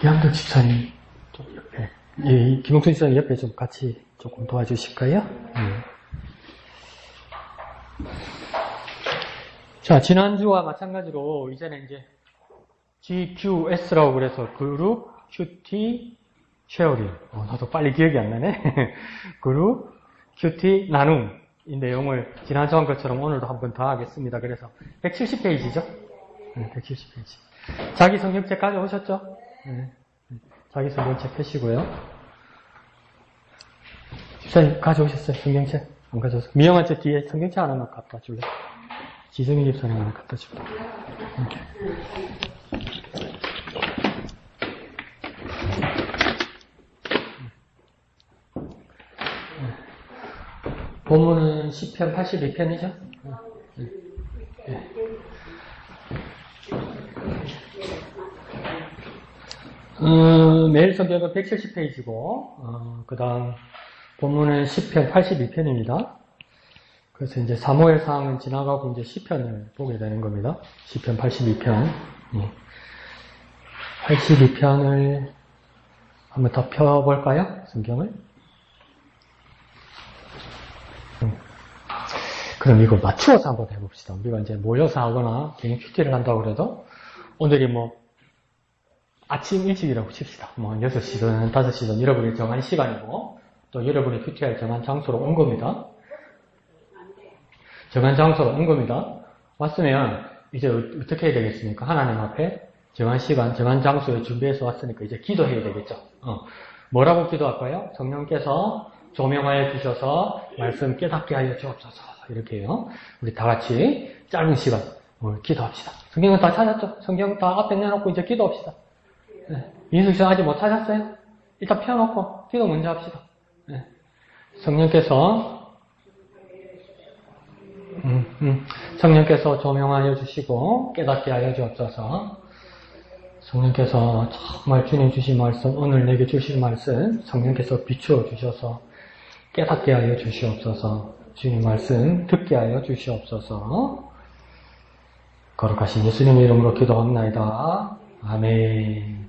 이한덕 집사님 좀 옆에, 이 김홍순 집사님 옆에 좀 같이 조금 도와주실까요? 자, 지난주와 마찬가지로 이제는 이제 GQS라고 그래서 그룹, 큐티, 쉐어링. 나도 빨리 기억이 안 나네. 그룹, 큐티, 나눔. 이 내용을 지난주 한 것처럼 오늘도 한 번 더 하겠습니다. 그래서 170페이지죠? 170페이지. 자기 성경책 가져오셨죠? 자기 성경책 펴시고요. 집사님 가져오셨어요? 성경책? 안 가져오셨어요? 미영한 저 뒤에 성경책 하나만 갖다 줄래? 지성이 집사님 하나 갖다 줄래? 본문은 10편 82편이죠? 매일 성경은 170페이지고, 그 다음 본문은 10편 82편입니다. 그래서 이제 사무엘상은 지나가고 이제 10편을 보게 되는 겁니다. 10편 82편. 82편을 한번 더 펴볼까요? 성경을? 그럼 이거 맞추어서 한번 해봅시다. 우리가 이제 모여서 하거나 개인 큐티를 한다고 그래도 오늘이 뭐 아침 일찍이라고 칩시다. 뭐 6시든 5시든 여러분이 정한 시간이고 또 여러분이 큐티할 정한 장소로 온 겁니다. 정한 장소로 온 겁니다. 왔으면 이제 어떻게 해야 되겠습니까? 하나님 앞에 정한 시간, 정한 장소에 준비해서 왔으니까 이제 기도해야 되겠죠. 뭐라고 기도할까요? 성령께서 조명하여 주셔서 말씀 깨닫게 하여 주옵소서. 이렇게 해요. 우리 다 같이 짧은 시간 기도합시다. 성경은 다 찾았죠? 성경 다 앞에 내놓고 이제 기도합시다. 민숙 씨 아직 못 찾았어요? 일단 펴놓고 기도 먼저 합시다. 성령께서 조명하여 주시고 깨닫게 하여 주옵소서. 성령께서 정말 주님 주신 말씀, 오늘 내게 주신 말씀 성령께서 비추어 주셔서 깨닫게 하여 주시옵소서. 주님 말씀 듣게 하여 주시옵소서. 거룩하신 예수님의 이름으로 기도합나이다. 아멘.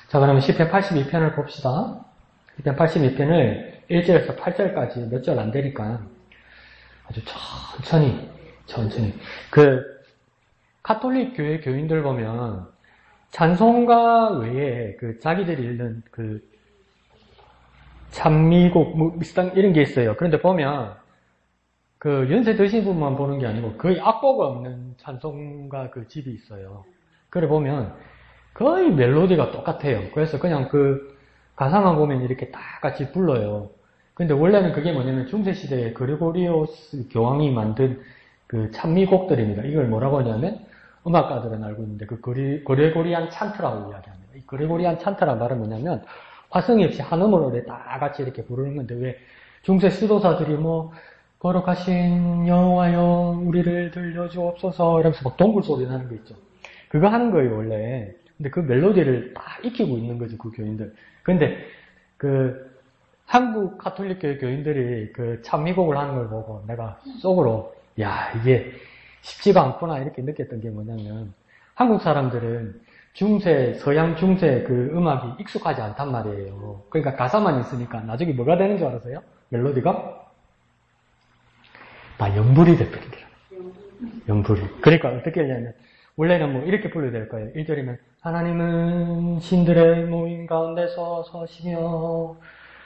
자, 그러면 시편 82편을 봅시다. 시편 82편을 1절에서 8절까지 몇 절 안 되니까 아주 천천히. 그 가톨릭 교회 교인들 보면 찬송가 외에 그 자기들이 읽는 그 찬미곡 뭐 비슷한 이런 게 있어요. 그런데 보면 그 연세 드신 분만 보는 게 아니고 거의 악보가 없는 찬송가 그 집이 있어요. 그래 보면 거의 멜로디가 똑같아요. 그래서 그냥 그 가사만 보면 이렇게 다 같이 불러요. 근데 원래는 그게 뭐냐면 중세시대에 그레고리오스 교황이 만든 그 찬미곡들입니다. 이걸 뭐라고 하냐면 음악가들은 알고 있는데 그 그레고리안 찬트라고 이야기합니다. 이 그레고리안 찬트란 말은 뭐냐면 화성이 없이 한음으로 다 같이 이렇게 부르는 건데 왜 중세 수도사들이 뭐 거룩하신 여호와여 우리를 들려주옵소서 이러면서 막 동굴 소리 나는 거 있죠. 그거 하는 거예요 원래. 근데 그 멜로디를 다 익히고 있는 거죠 그 교인들. 근데 그 한국 가톨릭교회 교인들이 그 찬미곡을 하는 걸 보고 내가 속으로 야 이게 쉽지가 않구나 이렇게 느꼈던 게 뭐냐면 한국 사람들은 서양 중세 그 음악이 익숙하지 않단 말이에요. 그러니까 가사만 있으니까 나중에 뭐가 되는 줄 알았어요? 멜로디가? 다 연불이 돼버린 거예요. 연불이. 그러니까 어떻게 하냐면 원래는 뭐 이렇게 불러야 될 거예요. 1절이면 하나님은 신들의 모임 가운데서 서시며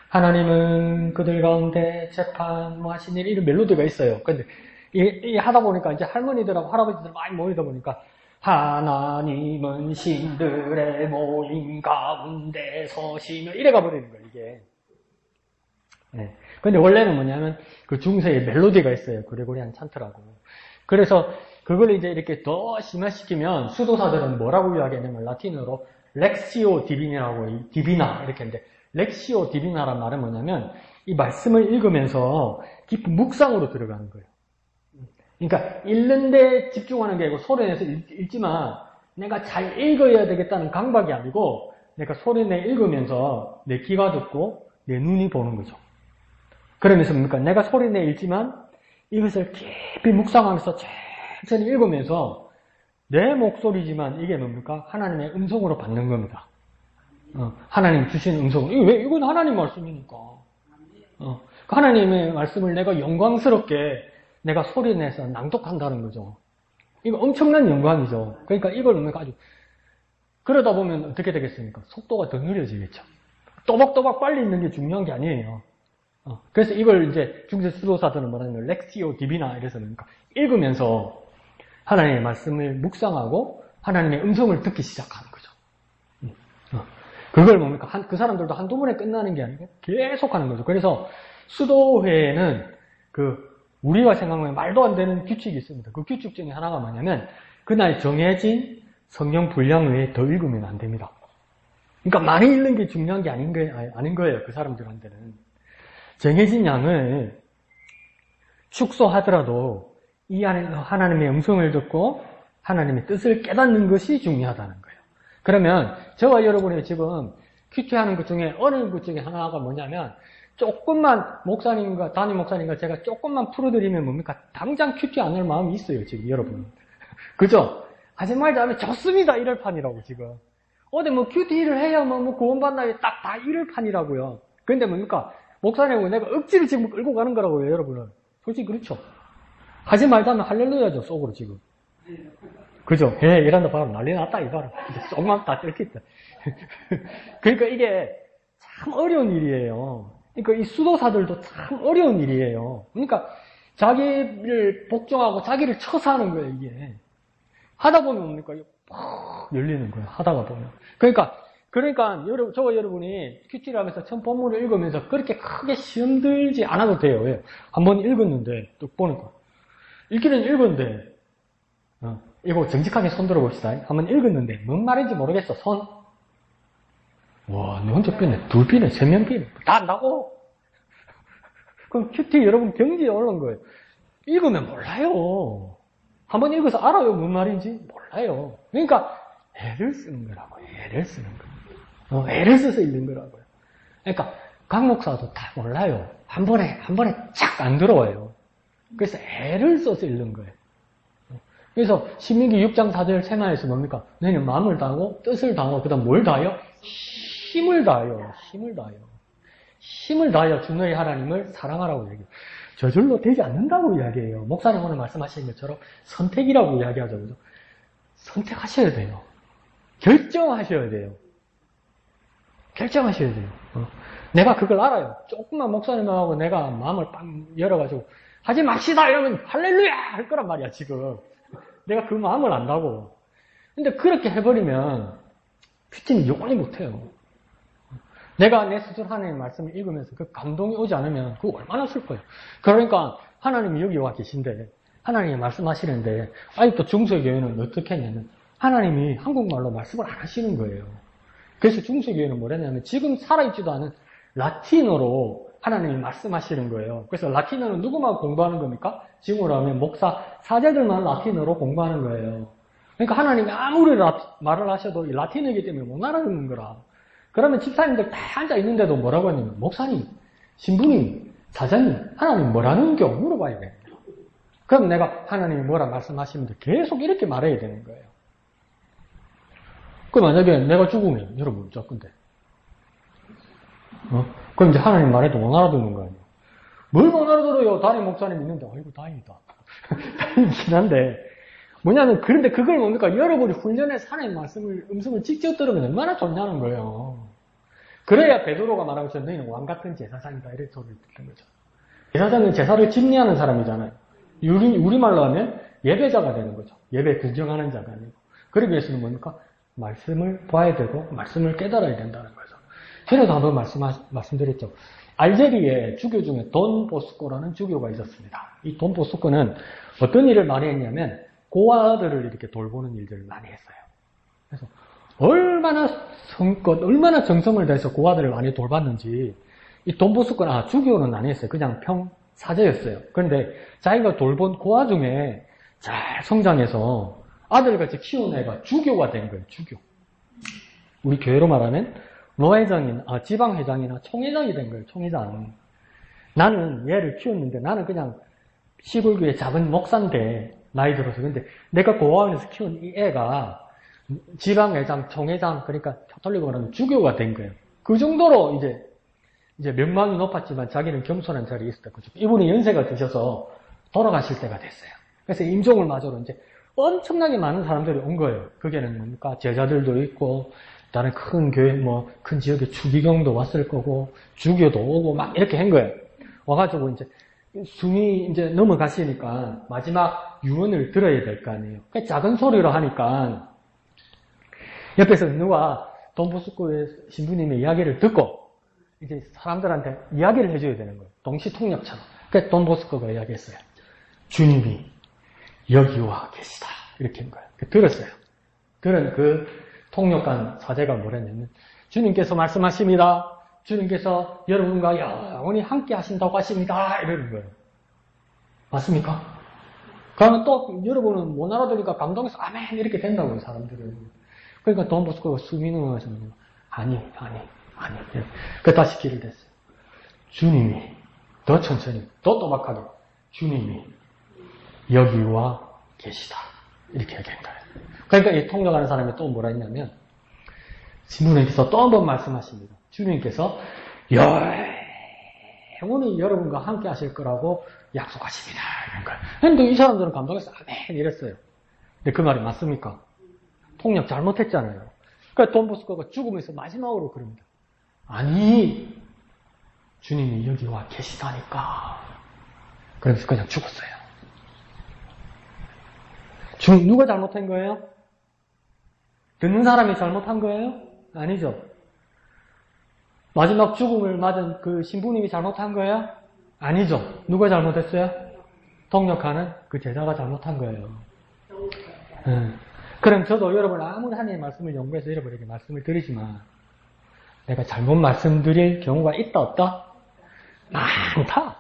하나님은 그들 가운데 재판 뭐 하신 일 이런 멜로디가 있어요. 근데 이 하다 보니까 이제 할머니들하고 할아버지들 많이 모이다 보니까 하나님은 신들의 모임 가운데 서시며 이래가 버리는 거예요 이게. 네. 근데 원래는 뭐냐면 그 중세에 멜로디가 있어요. 그레고리안 찬트라고. 그래서 그걸 이제 이렇게 더 심화시키면 수도사들은 뭐라고 이야기하냐면 라틴어로 렉시오 디비나라고 디비나 이렇게 했는데 렉시오 디비나란 말은 뭐냐면 이 말씀을 읽으면서 깊은 묵상으로 들어가는 거예요. 그러니까 읽는 데 집중하는 게 아니고 소리내서 읽지만 내가 잘 읽어야 되겠다는 강박이 아니고 내가 소리내 읽으면서 내 귀가 듣고 내 눈이 보는 거죠. 그러면서 뭡니까? 내가 소리내 읽지만 이것을 깊이 묵상하면서 천천히 읽으면서 내 목소리지만 이게 뭡니까? 하나님의 음성으로 받는 겁니다. 하나님 주신 음성. 이건 하나님 말씀이니까. 그 하나님의 말씀을 내가 영광스럽게 내가 소리내서 낭독한다는 거죠. 이거 엄청난 영광이죠. 그러니까 이걸 뭡니까? 아주 그러다 보면 어떻게 되겠습니까? 속도가 더 느려지겠죠. 또박또박 빨리 읽는 게 중요한 게 아니에요. 그래서 이걸 이제 중세 수도사들은 뭐라냐면 렉시오 디비나 이래서 뭡니까? 읽으면서 하나님의 말씀을 묵상하고 하나님의 음성을 듣기 시작하는 거죠. 그걸 뭡니까? 그 사람들도 한두 번에 끝나는 게 아니고 계속 하는 거죠. 그래서 수도회에는 우리가 생각하면 말도 안 되는 규칙이 있습니다. 그 규칙 중에 하나가 뭐냐면 그날 정해진 성경 분량 외에 더 읽으면 안 됩니다. 그러니까 많이 읽는 게 중요한 게 아닌 거예요. 그 사람들한테는. 정해진 양을 축소하더라도 이 안에 하나님의 음성을 듣고 하나님의 뜻을 깨닫는 것이 중요하다는 거예요. 그러면 저와 여러분이 지금 큐티하는 것 중에 어느 것 중에 하나가 뭐냐면 조금만 목사님과 담임 목사님과 제가 조금만 풀어드리면 뭡니까? 당장 큐티 안 할 마음이 있어요. 지금 여러분. 그죠? 하지 말자 하면 좋습니다. 이럴 판이라고 지금. 어디 큐티를 해야 구원받나요? 딱 다 이럴 판이라고요. 근데 뭡니까? 목사님은 내가 억지로 지금 끌고 가는 거라고요. 여러분은. 솔직히 그렇죠. 하지 말자면 할렐루야죠. 속으로 지금. 그죠? 이란다 바로 난리 났다 이봐라. 속만 다 뜯겠다. 그러니까 이게 참 어려운 일이에요. 그러니까 이 수도사들도 참 어려운 일이에요. 그러니까 자기를 복종하고 자기를 쳐서 하는 거예요, 이게. 하다 보면 뭡니까? 팍 열리는 거예요. 하다가 보면. 그러니까 저와 여러분이 큐티를 하면서 처음 본문을 읽으면서 그렇게 크게 시험 들지 않아도 돼요. 왜? 한번 읽었는데 또 보니까 읽기는 읽었는데 이거 정직하게 손 들어봅시다. 한번 읽었는데 뭔 말인지 모르겠어. 손. 와, 너 혼자 삐네. 둘 삐네. 세 명 삐네. 다 안다고? 그럼 큐티 여러분 경지에 올라온 거예요. 읽으면 몰라요. 한번 읽어서 알아요. 뭔 말인지 몰라요. 그러니까 애를 쓰는 거라고요. 애를 쓰는 거. 애를 써서 읽는 거라고요. 그러니까 각 목사도 다 몰라요. 한 번에 쫙 안 들어와요. 그래서 애를 써서 읽는 거예요. 그래서 신민기 6장 4절 세마에서 뭡니까? 너희는 마음을 다하고 뜻을 다하고 그 다음 뭘 다하여? 힘을 다하여. 힘을 다하여 주 너희 하나님을 사랑하라고 얘기해요. 저절로 되지 않는다고 이야기해요. 목사님 오늘 말씀하신 것처럼 선택이라고 이야기하죠. 그죠? 선택하셔야 돼요. 결정하셔야 돼요. 내가 그걸 알아요. 조금만 목사님하고 내가 마음을 빵 열어가지고 하지 맙시다 이러면 할렐루야 할 거란 말이야 지금. 내가 그 마음을 안다고. 근데 그렇게 해버리면 큐티는 영원히 못해요. 내가 내 스스로 하나님의 말씀을 읽으면서 그 감동이 오지 않으면 그거 얼마나 슬퍼요. 그러니까 하나님이 여기 와 계신데 하나님이 말씀하시는데 아직도 중세교회는 어떻게 했냐면 하나님이 한국말로 말씀을 안 하시는 거예요. 그래서 중세교회는 뭐랬냐면 지금 살아있지도 않은 라틴어로 하나님이 말씀하시는 거예요. 그래서 라틴어는 누구만 공부하는 겁니까? 지금으로 하면 목사, 사제들만 라틴어로 공부하는 거예요. 그러니까 하나님이 아무리 말을 하셔도 라틴어이기 때문에 못 알아듣는 거라. 그러면 집사님들 다 앉아있는데도 뭐라고 하냐면 목사님, 신부님, 사장님, 하나님 뭐라는 겨? 물어봐야 돼요. 그럼 내가 하나님이 뭐라 말씀하시는데 계속 이렇게 말해야 되는 거예요. 그 만약에 내가 죽으면 여러분 어쩔 건데? 그럼 이제 하나님 말해도 못 알아듣는 거 아니에요? 뭘 못 알아들어요? 담임 목사님 있는데 아이고 다행이다. 다행이긴 한데 뭐냐면 그런데 그걸 뭡니까? 여러분이 훈련해서 하나님 말씀을 음성을 직접 들으면 얼마나 좋냐는 거예요. 그래야 베드로가 말하고 있어요. 너희는 왕같은 제사장이다 이런 소리를 듣는 거죠. 제사장은 제사를 집리하는 사람이잖아요. 우리말로 하면 예배자가 되는 거죠. 예배 구경하는 자가 아니고. 그러기 위해서는 뭡니까? 말씀을 봐야 되고 말씀을 깨달아야 된다는 거죠. 전에도 한번 말씀드렸죠. 알제리에 주교 중에 돈 보스코라는 주교가 있었습니다. 이 돈 보스코는 어떤 일을 많이 했냐면 고아들을 이렇게 돌보는 일들을 많이 했어요. 그래서 얼마나 얼마나 정성을 다해서 고아들을 많이 돌봤는지 이 돈 보스코는 주교는 아니었어요. 그냥 사제였어요. 그런데 자기가 돌본 고아 중에 잘 성장해서 아들같이 키운 애가 주교가 된 거예요. 주교. 우리 교회로 말하면 노회장이나 지방회장이나 총회장이 된 거예요. 나는 얘를 키웠는데 나는 그냥 시골교회 작은 목사인데 나이 들어서. 근데 내가 고아원에서 키운 이 애가 지방회장, 총회장, 그러니까 돌리고 말하면 주교가 된 거예요. 그 정도로 이제 명망이 높았지만 자기는 겸손한 자리에 있었다. 그죠? 이분이 연세가 드셔서 돌아가실 때가 됐어요. 그래서 임종을 맞으러 이제 엄청나게 많은 사람들이 온 거예요. 그게는 뭡니까? 제자들도 있고, 다른 큰 교회, 큰 지역에 추기경도 왔을 거고, 주교도 오고, 막 이렇게 한 거예요. 와가지고 이제, 숨이 이제 넘어가시니까 마지막 유언을 들어야 될 거 아니에요. 작은 소리로 하니까, 옆에서 누가 돈보스코의 신부님의 이야기를 듣고, 이제 사람들한테 이야기를 해줘야 되는 거예요. 동시통역처럼. 그래서 돈보스코가 이야기했어요. 주님이 여기 와 계시다. 이렇게 한 거예요. 들었어요. 들은 그 통역관 사제가 뭐랬냐면, 주님께서 말씀하십니다. 주님께서 여러분과 영원히 함께 하신다고 하십니다. 이러는 거예요. 맞습니까? 그러면 또 여러분은 못 알아들으니까 감동해서 아멘 이렇게 된다고요, 사람들은. 그러니까 돈보스코가 숨이 넘어가셨는데, 아니. 그 다시 길을 댔어요. 주님이, 더 천천히, 더 또박하게, 주님이 여기 와 계시다. 이렇게 얘기한 거예요. 그러니까 이 통역하는 사람이 또 뭐라 했냐면, 신부님께서 또 한 번 말씀하십니다. 주님께서 영원히 여러분과 함께 하실 거라고 약속하십니다. 이런 거예요. 근데 이 사람들은 감동해서 아멘 이랬어요. 근데 그 말이 맞습니까? 통역 잘못했잖아요. 그러니까 돈보스코가 죽으면서 마지막으로 그럽니다. 아니, 주님이 여기 와 계시다니까. 그러면서 그냥 죽었어요. 누가 잘못한 거예요? 듣는 사람이 잘못한 거예요? 아니죠. 마지막 죽음을 맞은 그 신부님이 잘못한 거예요? 아니죠. 누가 잘못했어요? 통역하는 그 제자가 잘못한 거예요. 그럼 저도 여러분 아무리 하나님의 말씀을 연구해서 여러분에게 말씀을 드리지만 내가 잘못 말씀드릴 경우가 있다 없다? 많다.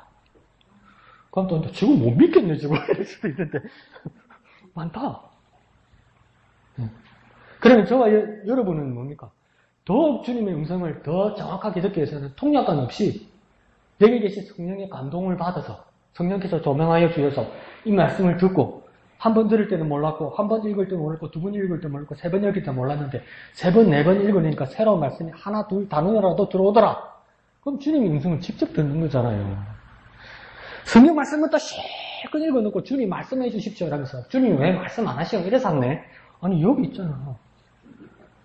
그럼 또 지금 못 믿겠네 지금 이럴 수도 있는데 많다. 그러면 저와 여러분은 뭡니까? 더욱 주님의 음성을 더 정확하게 듣기 위해서는 통역관 없이 내게 계신 성령의 감동을 받아서 성령께서 조명하여 주셔서 이 말씀을 듣고 한 번 들을 때는 몰랐고 한 번 읽을 때는 몰랐고 두 번 읽을 때 몰랐고 세 번 읽을 때 몰랐는데 세 번, 네 번 읽으니까 새로운 말씀이 하나, 둘, 단어라도 들어오더라. 그럼 주님의 음성을 직접 듣는 거잖아요. 성경 말씀은 또 실컷 읽어놓고 주님 말씀해 주십시오 이러면서 주님이 왜 말씀 안 하시오? 이래서 네 아니 여기 있잖아.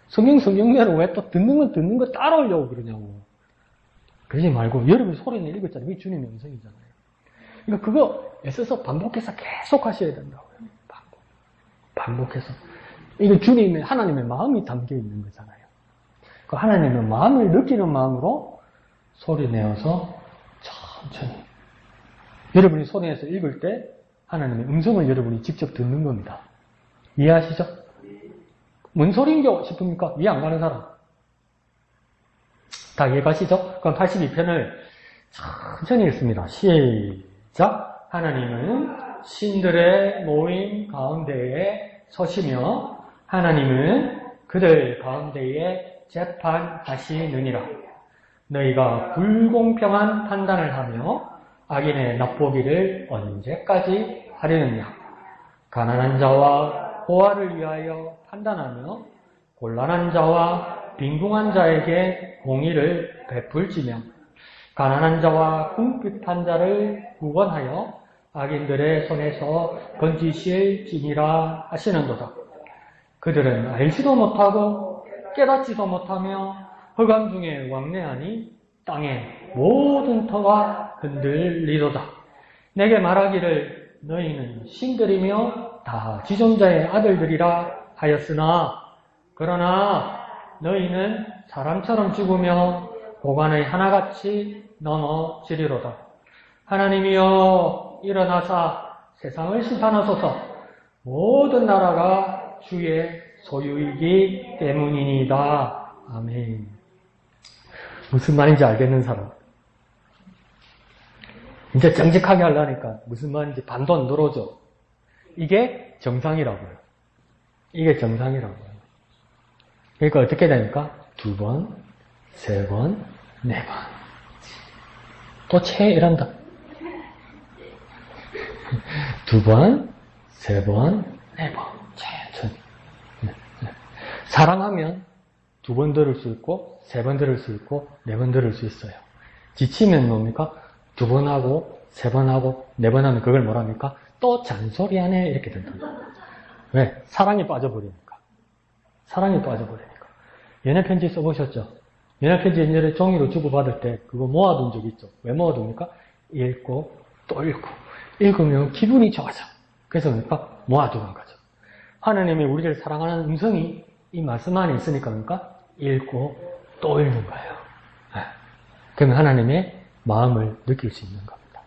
성경대로 왜 또 듣는 거 따라오려고 그러냐고. 그러지 말고 여러분이 소리는 읽었잖아요. 이게 주님의 음성이잖아요. 그러니까 그거 애써서 반복해서 계속 하셔야 된다고요. 반복해서. 이게 하나님의 마음이 담겨 있는 거잖아요. 그 하나님의 마음을 느끼는 마음으로 소리 내어서 천천히. 여러분이 소리 내서 읽을 때 하나님의 음성을 여러분이 직접 듣는 겁니다. 이해하시죠? 뭔 소리인겨 싶습니까? 이해 안 가는 사람. 다 이해가시죠? 그럼 82편을 천천히 읽습니다. 시작. 하나님은 신들의 모임 가운데에 서시며 하나님은 그들 가운데에 재판하시느니라. 너희가 불공평한 판단을 하며 악인의 납보기를 언제까지 하려느냐. 가난한 자와 고아를 위하여 판단하며 곤란한 자와 빈궁한 자에게 공의를 베풀지며 가난한 자와 궁핍한 자를 구원하여 악인들의 손에서 건지실지니라 하시는도다. 그들은 알지도 못하고 깨닫지도 못하며 흑암 중에 왕래하니 땅의 모든 터가 흔들리도다. 내게 말하기를 너희는 신들이며 다 지존자의 아들들이라 하였으나 그러나 너희는 사람처럼 죽으며 고관의 하나같이 넘어지리로다. 하나님이여 일어나사 세상을 심판하소서. 모든 나라가 주의 소유이기 때문이니이다. 아멘. 무슨 말인지 알겠는 사람? 이제 정직하게 하려니까 무슨 말인지 반도 안 들어오죠. 이게 정상이라고요. 이게 정상이라고요. 그러니까 어떻게 되니까? 2번, 3번, 4번. 또 이란다. 2번, 3번, 4번, 천천히. 사랑하면 2번 들을 수 있고, 3번 들을 수 있고, 4번 들을 수 있어요. 지치면 뭡니까? 2번 하고, 3번 하고, 4번 하면 그걸 뭐랍니까? 또 잔소리하네 이렇게 된다. 왜? 사랑에 빠져버리니까. 사랑에 빠져버리니까. 연애편지 써보셨죠? 연애편지 옛날에 종이로 주고받을 때 그거 모아둔 적 있죠? 왜 모아둡니까? 읽고 또 읽고 읽으면 기분이 좋아져. 그래서 뭡니까? 모아두는 거죠. 하나님이 우리를 사랑하는 음성이 이 말씀 안에 있으니까 뭡니까? 읽고 또 읽는 거예요. 그러면 하나님의 마음을 느낄 수 있는 겁니다.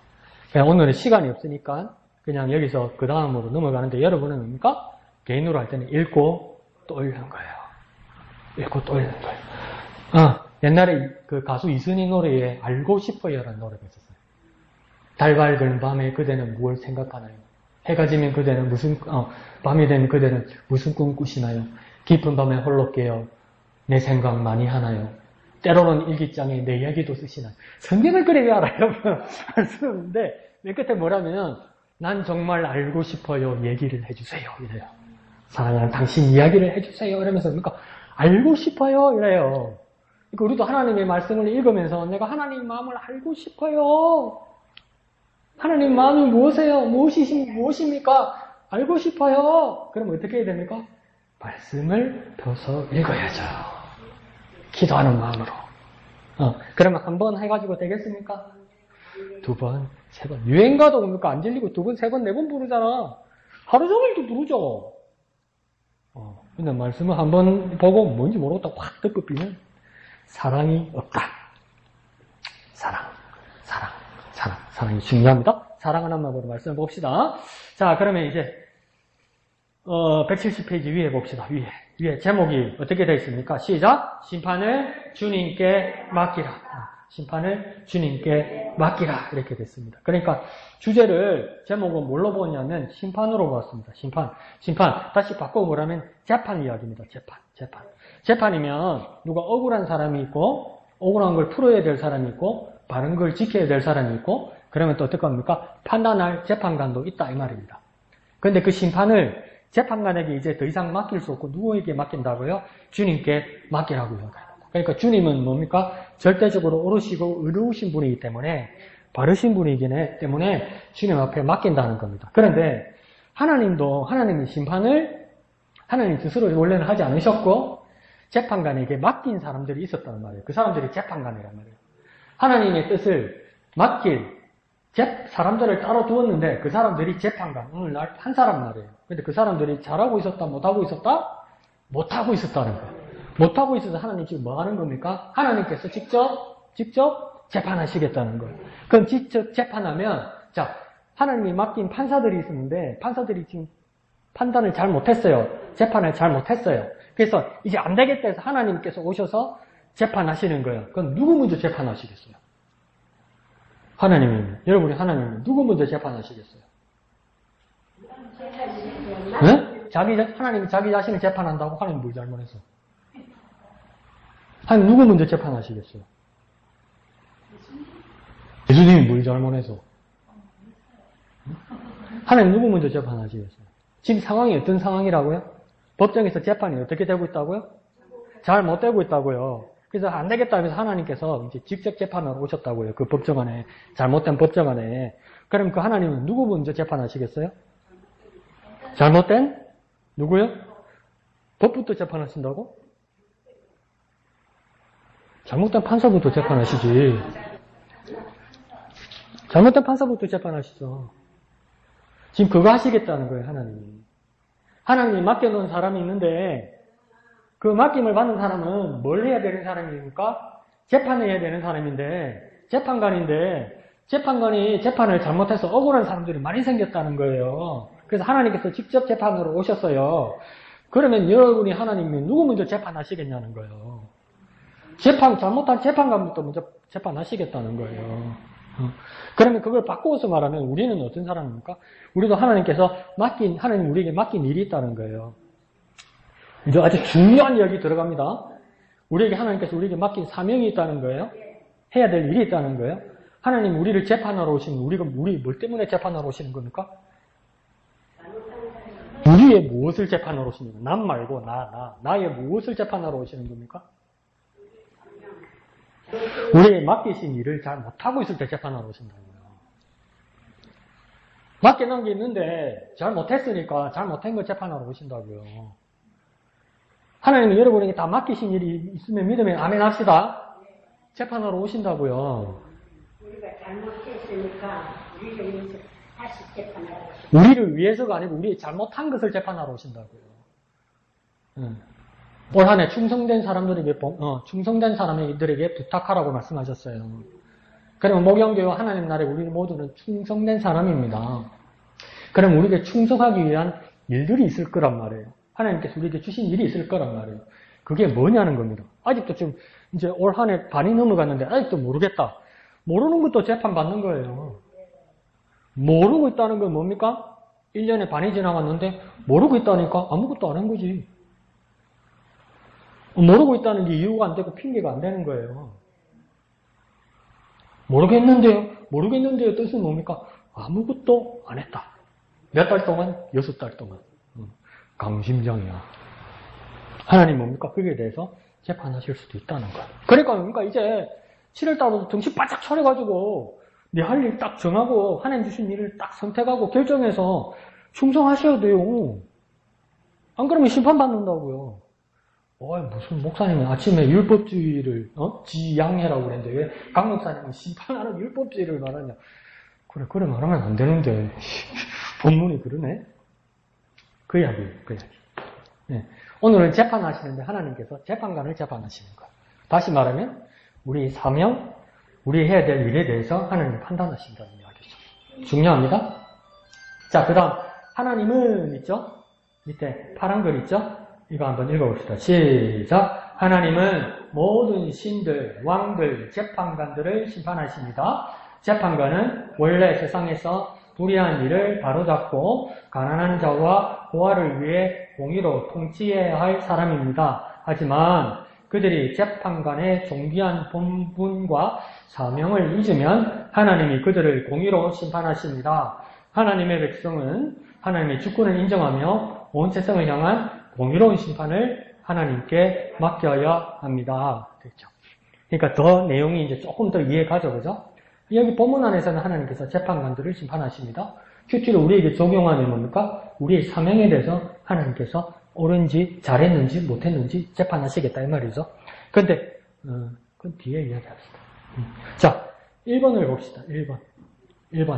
그냥 오늘은 시간이 없으니까 그냥 여기서 그 다음으로 넘어가는데 여러분은 뭡니까? 개인으로 할 때는 읽고 또 읽는 거예요. 읽고 또 읽는 거예요. 옛날에 그 가수 이순희 노래에 알고 싶어요라는 노래가 있었어요. 달 밝은 밤에 그대는 무엇을 생각하나요? 해가 지면 그대는 밤이 되면 그대는 무슨 꿈 꾸시나요? 깊은 밤에 홀로 깨어 내 생각 많이 하나요? 때로는 일기장에 내 이야기도 쓰시나요? 성경을 그래 왜 알아요? 안 쓰는데 맨 끝에 뭐라면 난 정말 알고 싶어요. 얘기를 해주세요. 이래요. 사랑하는 당신 이야기를 해주세요. 이러면서 그러니까 알고 싶어요. 이래요. 그러니까 우리도 하나님의 말씀을 읽으면서 내가 하나님 마음을 알고 싶어요. 하나님 마음이 무엇입니까? 알고 싶어요. 그럼 어떻게 해야 됩니까? 말씀을 펴서 읽어야죠. 기도하는 마음으로. 그러면 한 번 해가지고 되겠습니까? 2번, 3번. 유행가도 뭡니까? 안 질리고 2번, 3번, 4번 부르잖아. 하루 종일도 부르죠. 근데 말씀을 한 번 보고 뭔지 모르겠다 확 듣고 비면 사랑이 없다. 사랑이 중요합니다. 사랑하는 마음으로 말씀을 봅시다. 자, 그러면 이제 170페이지 위에 봅시다. 위에 제목이 어떻게 되어 있습니까? 시작! 심판을 주님께 맡기라. 심판을 주님께 맡기라. 이렇게 됐습니다. 그러니까 주제를, 제목은 뭘로 보냐면 심판으로 보았습니다. 심판. 다시 바꿔 보라면 재판 이야기입니다. 재판이면 누가 억울한 사람이 있고, 억울한 걸 풀어야 될 사람이 있고, 바른 걸 지켜야 될 사람이 있고, 그러면 또 어떨 겁니까? 판단할 재판관도 있다 이 말입니다. 그런데 그 심판을 재판관에게 이제 더 이상 맡길 수 없고 누구에게 맡긴다고요? 주님께 맡기라고요. 그러니까 주님은 뭡니까? 절대적으로 옳으시고 의로우신 분이기 때문에, 바르신 분이기 때문에 주님 앞에 맡긴다는 겁니다. 그런데 하나님이 심판을 하나님 스스로 원래는 하지 않으셨고 재판관에게 맡긴 사람들이 있었다는 말이에요. 그 사람들이 재판관이란 말이에요. 하나님의 뜻을 맡길 사람들을 따로 두었는데 그 사람들이 재판관, 오늘날 한 사람 말이에요. 근데 그 사람들이 잘하고 있었다, 못하고 있었다? 못하고 있었다는 거예요. 못하고 있어서 하나님 지금 뭐 하는 겁니까? 하나님께서 직접 재판하시겠다는 거예요. 그럼 직접 재판하면, 자, 하나님이 맡긴 판사들이 있었는데, 판사들이 지금 판단을 잘 못했어요. 재판을 잘 못했어요. 그래서 이제 안 되겠다 해서 하나님께서 오셔서 재판하시는 거예요. 그럼 누구 먼저 재판하시겠어요? 여러분이 하나님이 누구 먼저 재판하시겠어요? 네? 하나님이 자기 자신을 재판한다고 하나님 뭘 잘못해서? 하나님 누구 먼저 재판하시겠어요? 예수님이 뭘 잘못해서? 하나님 누구 먼저 재판하시겠어요? 지금 상황이 어떤 상황이라고요? 법정에서 재판이 어떻게 되고 있다고요? 잘 못 되고 있다고요. 그래서 안 되겠다 하면서 하나님께서 이제 직접 재판하러 오셨다고요. 그 법정안에, 잘못된 법정안에. 그럼 그 하나님은 누구 먼저 재판하시겠어요? 잘못된? 누구요? 법부터 재판하신다고? 잘못된 판사부터 재판하시지. 잘못된 판사부터 재판하시죠. 지금 그거 하시겠다는 거예요, 하나님이. 하나님이 맡겨놓은 사람이 있는데 그 맡김을 받는 사람은 뭘 해야 되는 사람입니까? 재판해야 되는 사람인데, 재판관이 재판을 잘못해서 억울한 사람들이 많이 생겼다는 거예요. 그래서 하나님께서 직접 재판으로 오셨어요. 그러면 여러분이 하나님이 누구 먼저 재판하시겠냐는 거예요. 잘못한 재판관부터 먼저 재판하시겠다는 거예요. 그러면 그걸 바꾸어서 말하면 우리는 어떤 사람입니까? 우리도 하나님 우리에게 맡긴 일이 있다는 거예요. 이제 아주 중요한 이야기 들어갑니다. 하나님께서 우리에게 맡긴 사명이 있다는 거예요. 해야 될 일이 있다는 거예요. 하나님 우리를 재판하러 오시는, 우리 뭘 때문에 재판하러 오시는 겁니까? 우리의 무엇을 재판하러 오십니까? 남 말고 나의 무엇을 재판하러 오시는 겁니까? 우리의 맡기신 일을 잘 못하고 있을 때 재판하러 오신다고요. 맡겨놓은 게 있는데 잘 못했으니까 잘 못한 걸 재판하러 오신다고요. 하나님은 여러분에게 다 맡기신 일이 있으면 믿으면 아멘 합시다. 재판하러 오신다고요. 우리가 잘못했으니까 우리를 위해서 다시 재판하러 오신다. 우리를 위해서가 아니고 우리의 잘못한 것을 재판하러 오신다고요. 올 한 해 충성된 사람들에게 부탁하라고 말씀하셨어요. 그러면 목영교회 하나님 나라에 우리 모두는 충성된 사람입니다. 그럼 우리에게 충성하기 위한 일들이 있을 거란 말이에요. 하나님께서 우리에게 주신 일이 있을 거란 말이에요. 그게 뭐냐는 겁니다. 아직도 지금 이제 올 한 해 반이 넘어갔는데 아직도 모르겠다. 모르는 것도 재판받는 거예요. 모르고 있다는 건 뭡니까? 1년에 반이 지나갔는데 모르고 있다니까 아무것도 안 한 거지. 모르고 있다는 게 이유가 안 되고 핑계가 안 되는 거예요. 모르겠는데요 뜻은 뭡니까? 아무것도 안 했다. 몇 달 동안? 6달 동안. 강심장이야. 하나님 뭡니까? 그게 대해서 재판하실 수도 있다는 거예요. 그러니까 이제 7월달부터 정신 바짝 차려가지고 내 할 일 딱 정하고 하나님 주신 일을 딱 선택하고 결정해서 충성하셔야 돼요. 안 그러면 심판받는다고요. 무슨 목사님이 아침에 율법주의를 지양해라고 그랬는데 왜 강 목사님은 심판하는 율법주의를 말하냐. 그래 말하면 안 되는데 본문이 그러네. 그 이야기예요. 네. 오늘은 재판하시는데 하나님께서 재판관을 재판하시는 거예요. 다시 말하면 우리 사명, 우리 해야 될 일에 대해서 하나님이 판단하신다는 이야기죠. 중요합니다. 자, 그 다음 하나님은 있죠? 밑에 파란 글 있죠? 이거 한번 읽어봅시다. 시작. 하나님은 모든 신들, 왕들, 재판관들을 심판하십니다. 재판관은 원래 세상에서 불의한 일을 바로잡고 가난한 자와 고아를 위해 공의로 통치해야 할 사람입니다. 하지만 그들이 재판관의 존귀한 본분과 사명을 잊으면 하나님이 그들을 공의로 심판하십니다. 하나님의 백성은 하나님의 주권을 인정하며 온 세상을 향한 공의로운 심판을 하나님께 맡겨야 합니다. 됐죠? 그러니까 더 내용이 이제 조금 더 이해가죠, 그죠? 여기 본문 안에서는 하나님께서 재판관들을 심판하십니다. 큐티를 우리에게 적용하면 뭡니까? 우리의 사명에 대해서 하나님께서 옳은지 잘했는지 못했는지 재판하시겠다 이 말이죠. 그런데 그건 뒤에 이야기합시다. 자, 1번을 봅시다. 1번.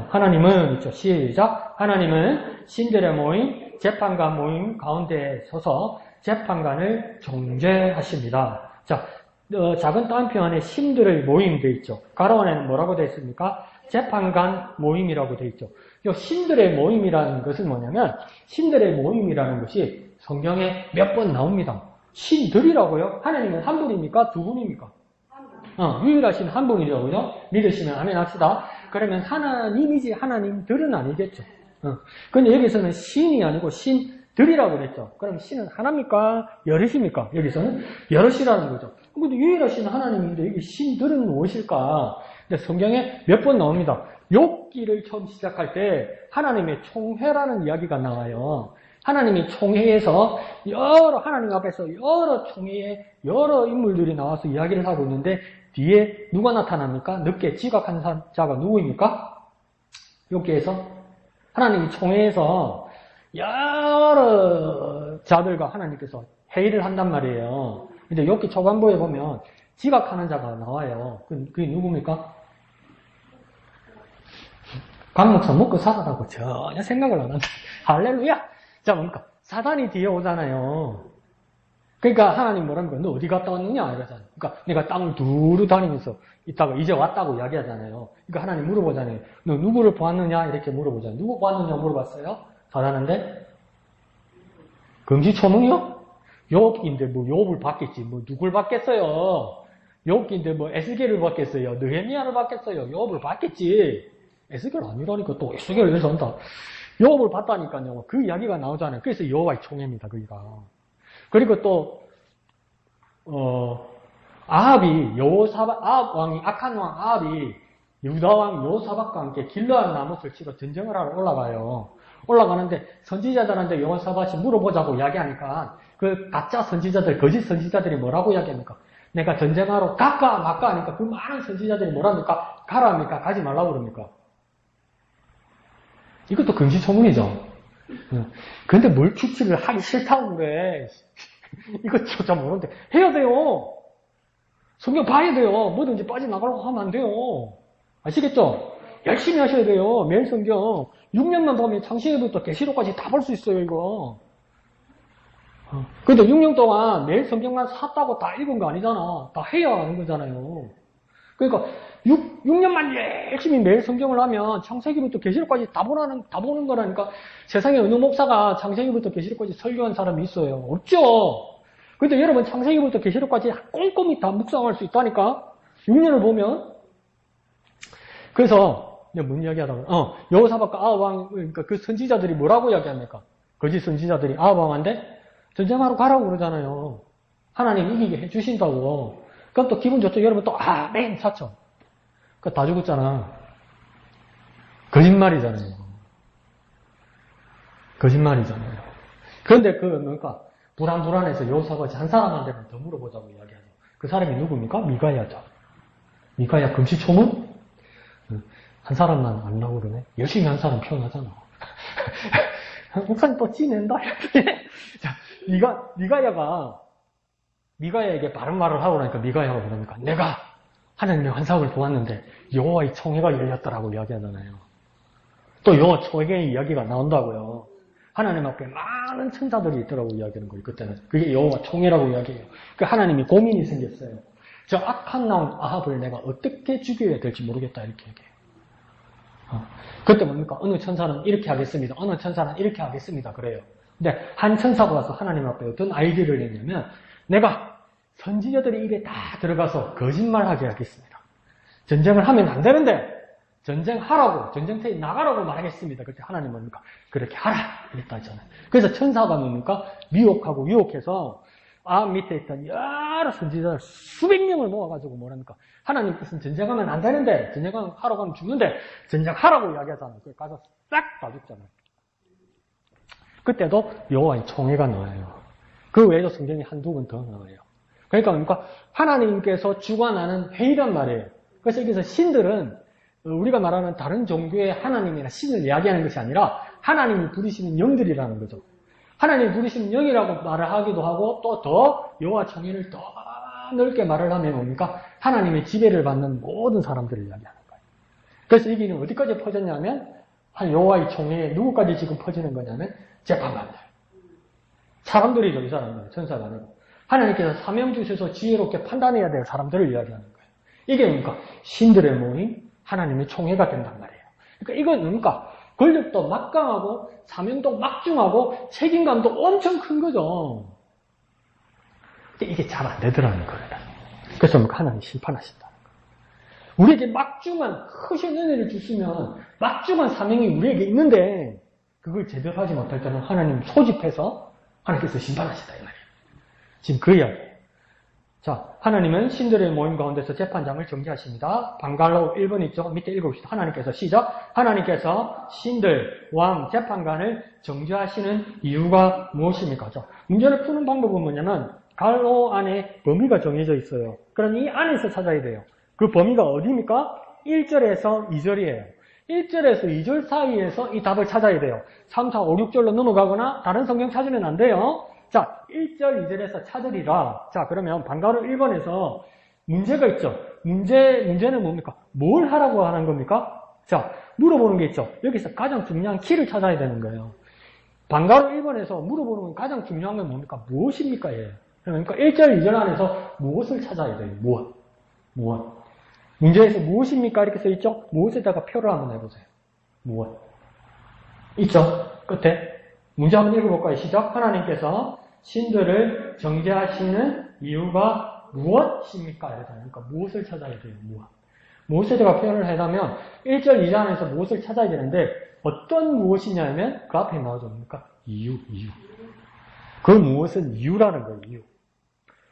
하나님은 있죠. 시작. 하나님은 신들의 모임, 재판관 모임 가운데에 서서 재판관을 정죄하십니다. 자, 작은 따옴표 안에 신들의 모임 되어 있죠. 가로 안에는 뭐라고 되어 있습니까? 재판관 모임이라고 되어 있죠. 이 신들의 모임이라는 것은 뭐냐면 신들의 모임이라는 것이 성경에 몇 번 나옵니다. 신들이라고요? 하나님은 한 분입니까? 두 분입니까? 유일하신 한 분이라고요? 믿으시면 아멘 합시다. 그러면 하나님이지 하나님들은 아니겠죠. 근데 여기서는 신이 아니고 신들이라고 그랬죠. 그럼 신은 하나입니까? 여럿입니까? 여기서는 여럿이라는 거죠. 근데 유일하신 하나님인데 여기 신들은 무엇일까? 근데 성경에 몇 번 나옵니다. 욥기를 처음 시작할 때 하나님의 총회라는 이야기가 나와요. 하나님이 총회에서 하나님 앞에서 여러 총회에 여러 인물들이 나와서 이야기를 하고 있는데 뒤에 누가 나타납니까? 늦게 지각한 자가 누구입니까? 욥기에서 하나님이 총회에서 여러 자들과 하나님께서 회의를 한단 말이에요. 근데 욥기 초반부에 보면 지각하는 자가 나와요. 그게 누굽니까? 강 목사 먹고 살아라고 전혀 생각을 안 한다. 할렐루야! 자, 뭡니까? 사단이 뒤에 오잖아요. 그러니까 하나님 뭐랍니까? 너 어디 갔다 왔느냐? 이러잖아요. 그러니까 내가 땅을 두루 다니면서 있다가 이제 왔다고 이야기하잖아요. 그러니까 하나님 물어보잖아요. 너 누구를 보았느냐? 이렇게 물어보잖아요. 누구 보았느냐 물어봤어요? 사단한테? 금시초문이요? 욥인데 뭐 욥을 받겠지. 뭐 누굴 받겠어요? 욥인데 뭐 에스겔을 받겠어요? 느헤미야를 받겠어요? 욥을 받겠지. 에스겔 아니라니까 또 에스겔을 해서 한다. 욥을 봤다니까요. 그 이야기가 나오잖아요. 그래서 여호와의 총회입니다. 거기가. 그리고 또 아합이 아합 왕이 악한 왕 아합이 유다 왕 여호사밧과 함께 길르앗 나못을 치러 전쟁을 하러 올라가요. 올라가는데 선지자들한테 여호사밧이 물어보자고 이야기하니까 그 가짜 선지자들, 거짓 선지자들이 뭐라고 이야기합니까? 내가 전쟁하러 갈까 말까 하니까 그 많은 선지자들이 뭐랍니까? 가라 합니까? 가지 말라고 그럽니까? 이것도 금시초문이죠. 근데 뭘 추측을 하기 싫다고 그래. 이거 진짜 모르는데 해야 돼요. 성경 봐야 돼요. 뭐든지 빠져나가려고 하면 안 돼요. 아시겠죠? 열심히 하셔야 돼요. 매일 성경 6년만 보면 창세기부터 계시록까지 다 볼 수 있어요, 이거. 근데 6년 동안 매일 성경만 샀다고 다 읽은 거 아니잖아. 다 해야 하는 거잖아요. 그러니까 6년만 열심히 매일 성경을 하면 창세기부터 계시록까지 다 보는 거라니까. 세상에 어느 목사가 창세기부터 계시록까지 설교한 사람이 있어요? 없죠. 근데 여러분 창세기부터 계시록까지 꼼꼼히 다 묵상할 수 있다니까. 6년을 보면. 그래서 뭔 이야기하다가 여호사밧과 아합 왕, 그러니까 그 선지자들이 뭐라고 이야기합니까? 거짓 선지자들이 아합 왕한테 전쟁하러 가라고 그러잖아요. 하나님 이기게 해주신다고. 그럼 또 기분 좋죠. 여러분 또 아멘 사죠. 그 다 죽었잖아. 거짓말이잖아요. 거짓말이잖아요. 그런데 그러니까 불안해서 여호사밧이 한 사람한테는 더 물어보자고 이야기하죠. 그 사람이 누굽니까? 미가야죠. 미가야 금시초문? 한 사람만 안 나오고 그러네. 열심히 한 사람 표현하잖아. 목사님 또 찌낸다. 자, 미가야에게 바른 말을 하고 나니까 미가야가 그러니까 내가 하나님의 환상을 보았는데 여호와의 총회가 열렸더라고 이야기하잖아요. 또 여호와 총회의 이야기가 나온다고요. 하나님 앞에 많은 천사들이 있더라고 이야기하는 거예요. 그때는 그게 여호와 총회라고 이야기해요. 그 하나님이 고민이 생겼어요. 저 악한 나온 아합을 내가 어떻게 죽여야 될지 모르겠다 이렇게 얘기해요. 그때 뭡니까? 어느 천사는 이렇게 하겠습니다. 어느 천사는 이렇게 하겠습니다. 그래요. 근데 한 천사가 와서 하나님 앞에 어떤 아이디어를 냈냐면 내가 선지자들의 입에 다 들어가서 거짓말하게 하겠습니다. 전쟁을 하면 안 되는데 전쟁하라고, 전쟁터에 나가라고 말하겠습니다. 그때 하나님 뭡니까? 그렇게 하라! 이랬다 했잖아요. 그래서 천사가 뭡니까? 미혹하고 유혹해서 밑에 있던 여러 선지자들 수백 명을 모아가지고 뭐랍니까? 하나님께서는 전쟁하면 안 되는데, 전쟁하러 가면 죽는데, 전쟁하라고 이야기하잖아요. 그래서 가서 싹 다 죽잖아요. 그때도 여호와의 총회가 나와요. 그 외에도 성경이 한두 번 더 나와요. 그러니까 뭡니까? 하나님께서 주관하는 회의란 말이에요. 그래서 여기서 신들은 우리가 말하는 다른 종교의 하나님이나 신을 이야기하는 것이 아니라 하나님이 부르시는 영들이라는 거죠. 하나님이 부르시는 영이라고 말을 하기도 하고 또 더 여호와 총회를 더 넓게 말을 하면 뭡니까? 하나님의 지배를 받는 모든 사람들을 이야기하는 거예요. 그래서 여기는 어디까지 퍼졌냐면 한 여호와의 총회에 누구까지 지금 퍼지는 거냐면 재판관들. 사람들이죠, 이 사람들. 천사가 아니고. 하나님께서 사명 주셔서 지혜롭게 판단해야 될 사람들을 이야기하는 거예요. 이게 뭡니까? 신들의 모임, 하나님의 총회가 된단 말이에요. 그러니까 이건 뭡니까? 권력도 막강하고 사명도 막중하고 책임감도 엄청 큰 거죠. 근데 이게 잘 안 되더라는 거예요. 그래서 뭡니까? 하나님이 심판하신다는 거예요. 우리에게 막중한 크신 은혜를 주시면 막중한 사명이 우리에게 있는데 그걸 제대로 하지 못할 때는 하나님 소집해서 하나님께서 심판하신다 이 말이에요. 지금 그 이야기예요. 자, 하나님은 신들의 모임 가운데서 재판장을 정지하십니다. 방갈로 1번 있죠? 밑에 읽어봅시다. 하나님께서 시작. 하나님께서 신들, 왕, 재판관을 정지하시는 이유가 무엇입니까? 자, 문제를 푸는 방법은 뭐냐면 갈로 안에 범위가 정해져 있어요. 그럼 이 안에서 찾아야 돼요. 그 범위가 어디입니까? 1절에서 2절이에요. 1절에서 2절 사이에서 이 답을 찾아야 돼요. 3, 4, 5, 6절로 넘어가거나 다른 성경 찾으면 안 돼요. 자, 1절, 2절에서 찾으리라. 자, 그러면 방가로 1번에서 문제가 있죠. 문제는 뭡니까? 뭘 하라고 하는 겁니까? 자, 물어보는 게 있죠. 여기서 가장 중요한 키를 찾아야 되는 거예요. 방가로 1번에서 물어보는 가장 중요한 건 뭡니까? 무엇입니까? 예. 그러니까 1절, 2절 안에서 무엇을 찾아야 돼요? 무엇. 문제에서 무엇입니까? 이렇게 써 있죠? 무엇에다가 표를 한번 해보세요. 무엇. 있죠? 끝에. 문제 한번 읽어볼까요? 시작. 하나님께서 신들을 정죄하시는 이유가 무엇입니까? 그러니까 무엇을 찾아야 돼요? 무엇에다가 표현을 하려면 1절, 2절 안에서 무엇을 찾아야 되는데 어떤 무엇이냐면 그 앞에 나오죠. 뭡니까? 이유. 그 무엇은 이유라는 거예요. 이유.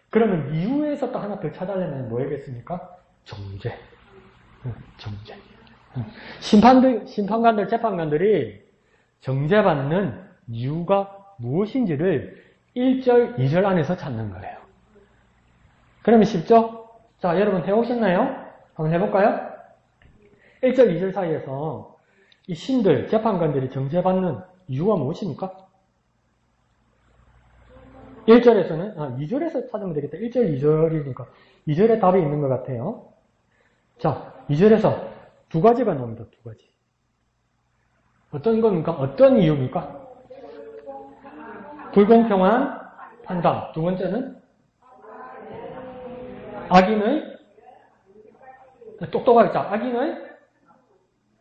그러면 이유에서 또 하나 더 찾아내면 뭐겠습니까? 정죄. 심판관들, 재판관들이 정죄받는 이유가 무엇인지를 1절, 2절 안에서 찾는 거예요. 그러면 쉽죠? 자, 여러분 해오셨나요? 한번 해볼까요? 1절, 2절 사이에서 이 신들, 재판관들이 정죄받는 이유가 무엇입니까? 1절에서는, 2절에서 찾으면 되겠다. 1절, 2절이니까 2절에 답이 있는 것 같아요. 자, 2절에서 두 가지가 나옵니다. 두 가지. 어떤 겁니까? 어떤 이유입니까? 불공평한 판단. 두 번째는 악인의 똑똑하게 자, 악인의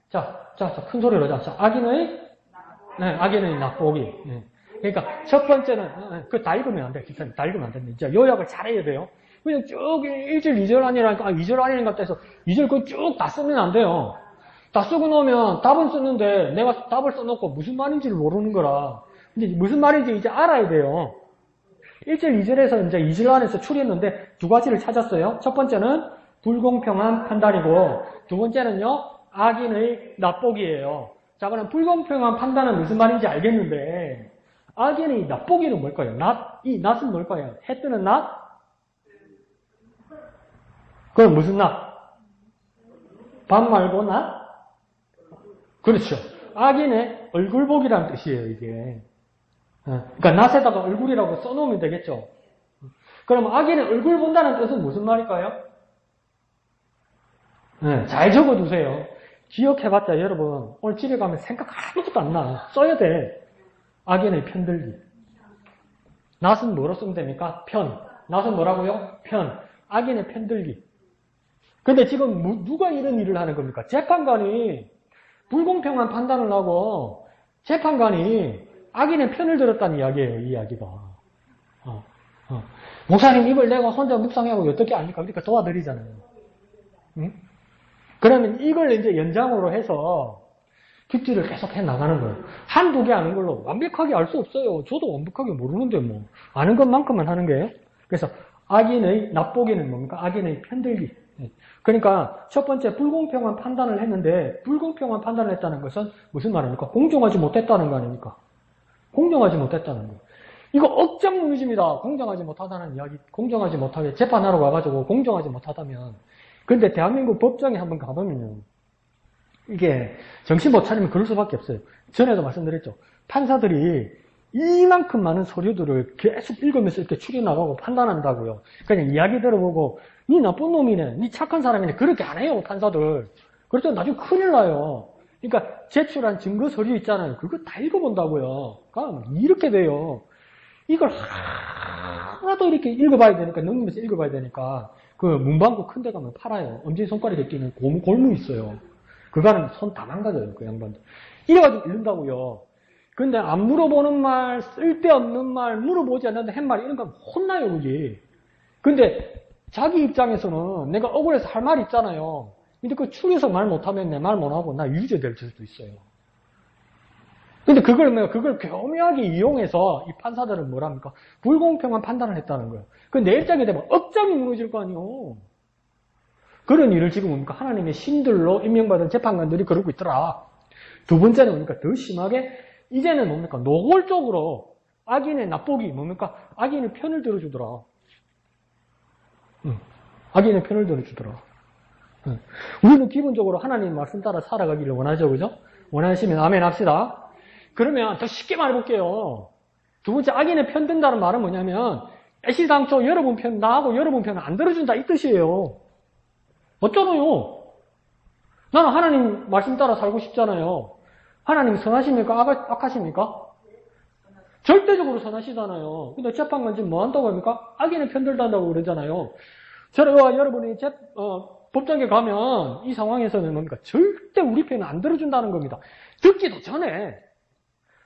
자, 큰 소리로 자, 악인의 납보기. 네. 그러니까 첫 번째는 다 읽으면 안 돼. 기사님 다 읽으면 안 됩니다. 진짜 요약을 잘해야 돼요. 그냥 쭉 1절, 2절 아니라니까 2절 아니라니까 해서 2절 그거 쭉 다 쓰면 안 돼요. 다 쓰고 나면 답은 쓰는데 내가 답을 써놓고 무슨 말인지를 모르는 거라. 근데 무슨 말인지 이제 알아야 돼요. 1절, 2절에서 이제 2절 안에서 추리했는데 두 가지를 찾았어요. 첫 번째는 불공평한 판단이고 두 번째는요, 악인의 납보기예요. 자, 그럼 불공평한 판단은 무슨 말인지 알겠는데 악인의 납보기는 뭘까요? 이 낫은 뭘까요? 해 뜨는 낫? 그럼 무슨 낫? 밤 말고 낫? 그렇죠. 악인의 얼굴 보기라는 뜻이에요, 이게. 그러니까 낫에다가 얼굴이라고 써놓으면 되겠죠. 그럼 악인의 얼굴 본다는 뜻은 무슨 말일까요? 잘 적어두세요. 기억해봤자 여러분 오늘 집에 가면 생각 아무것도 안 나. 써야 돼. 악인의 편들기. 낫은 뭐로 쓰면 됩니까? 편. 낫은 뭐라고요? 편. 악인의 편들기. 근데 지금 누가 이런 일을 하는 겁니까? 재판관이 불공평한 판단을 하고 재판관이 악인의 편을 들었다는 이야기예요. 이 이야기가. 목사님 이걸 내가 혼자 묵상하고 어떻게 합니까? 그러니까 도와드리잖아요. 응? 그러면 이걸 이제 연장으로 해서 깊이를 계속 해 나가는 거예요. 한두 개 아는 걸로 완벽하게 알 수 없어요. 저도 완벽하게 모르는데 뭐. 아는 것만큼만 하는 거예요. 그래서 악인의 납보기는 뭡니까? 악인의 편들기. 그러니까 첫 번째 불공평한 판단을 했는데 불공평한 판단을 했다는 것은 무슨 말입니까? 공정하지 못했다는 거 아닙니까? 공정하지 못했다는 거. 이거 억장 무너집니다. 공정하지 못하다는 이야기. 공정하지 못하게 재판하러 가가지고 공정하지 못하다면. 근데 대한민국 법정에 한번 가보면요. 이게 정신 못 차리면 그럴 수밖에 없어요. 전에도 말씀드렸죠. 판사들이 이만큼 많은 서류들을 계속 읽으면서 이렇게 추려나가고 판단한다고요. 그냥 이야기 들어보고 니 나쁜 놈이네, 니 착한 사람이네 그렇게 안 해요. 판사들. 그렇죠. 나중에 큰일 나요. 그러니까 제출한 증거 서류 있잖아요. 그거 다 읽어본다고요. 그러니까 이렇게 돼요. 이걸 하나도 이렇게 읽어봐야 되니까 넘기면서 읽어봐야 되니까 그 문방구 큰 데 가면 팔아요. 엄지손가락에 끼는 골무 있어요. 그거는 손 다 망가져요. 그 양반들. 이래가지고 읽는다고요. 근데 안 물어보는 말, 쓸데없는 말, 물어보지 않는데 한 말 이런 거 혼나요. 그게. 근데 자기 입장에서는 내가 억울해서 할 말 있잖아요. 근데 그 추려서 말 못하면 내 말 못하고 나 유죄될 수도 있어요. 근데 그걸 교묘하게 이용해서 이 판사들은 뭐랍니까? 불공평한 판단을 했다는 거예요. 그 내 입장에 되면 억장이 무너질 거 아니에요. 그런 일을 지금 뭡니까? 하나님의 신들로 임명받은 재판관들이 그러고 있더라. 두 번째는 뭡니까? 더 심하게 이제는 뭡니까? 노골적으로 악인의 납보기 뭡니까? 악인의 편을 들어주더라. 악인의 편을 들어주더라. 우리는 기본적으로 하나님 말씀 따라 살아가기를 원하죠. 그죠? 원하시면 아멘 합시다. 그러면 더 쉽게 말해볼게요. 두 번째 악인의 편 든다는 말은 뭐냐면 애시당초 여러분 편 나하고 여러분 편을 안 들어준다 이 뜻이에요. 어쩌노요? 나는 하나님 말씀 따라 살고 싶잖아요. 하나님 선하십니까? 악하십니까? 절대적으로 선하시잖아요. 근데 재판관 지금 뭐 한다고 합니까? 악인의 편 들다고 그러잖아요. 저와 여러분이 법정에 가면 이 상황에서는 뭡니까? 절대 우리 편은 안 들어준다는 겁니다. 듣기도 전에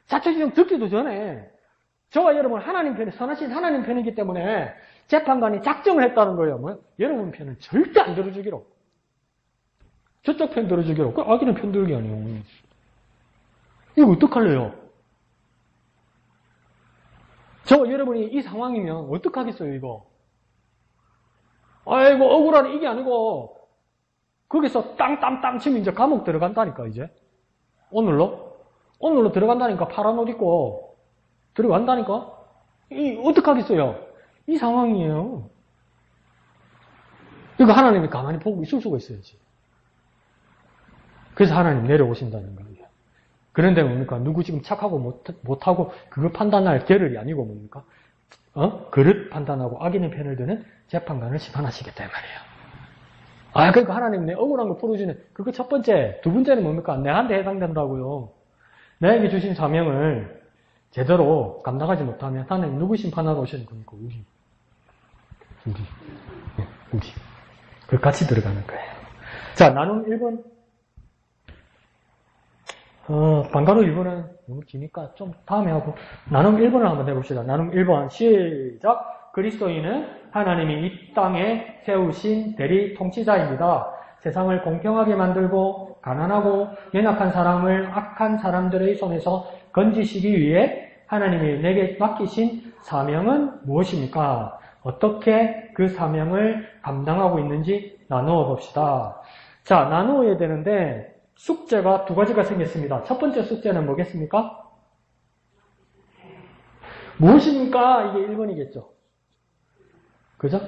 자초지종 듣기도 전에 저와 여러분 하나님 편이 선하신 하나님 편이기 때문에 재판관이 작정을 했다는 거예요. 뭐? 여러분 편은 절대 안 들어주기로. 저쪽 편 들어주기로. 그 악인의 편 들기 아니에요. 이거 어떡할래요? 저와 여러분이 이 상황이면 어떡하겠어요, 이거? 아이고, 억울하네. 이게 아니고, 거기서 땅 치면 이제 감옥 들어간다니까, 이제. 오늘로. 오늘로 들어간다니까. 파란 옷 입고 들어간다니까. 어떡하겠어요? 이 상황이에요. 그러니까 하나님이 가만히 보고 있을 수가 있어야지. 그래서 하나님 내려오신다는 거예요. 그런데 뭡니까? 누구 지금 착하고 못하고 그거 판단할 계열이 아니고 뭡니까? 그릇 판단하고 악인의 편을 드는 재판관을 심판하시겠다 이 말이에요. 그러니까 하나님 내 억울한 거 풀어주는 그거 첫 번째. 두 번째는 뭡니까? 내한테 해당된다고요. 내게 주신 사명을 제대로 감당하지 못하면 하나님 누구 심판하러 오시는 겁니까? 우리. 그 같이 들어가는 거예요. 자, 나눔 1번. 방가루 1번은 너무 기니까 좀 다음에 하고 나눔 1번을 한번 해봅시다. 나눔 1번 시작. 그리스도인은 하나님이 이 땅에 세우신 대리 통치자입니다. 세상을 공평하게 만들고 가난하고 연약한 사람을 악한 사람들의 손에서 건지시기 위해 하나님이 내게 맡기신 사명은 무엇입니까? 어떻게 그 사명을 감당하고 있는지 나누어 봅시다. 자, 나누어야 되는데 숙제가 두 가지가 생겼습니다. 첫 번째 숙제는 뭐겠습니까? 무엇입니까? 이게 1번이겠죠. 그죠?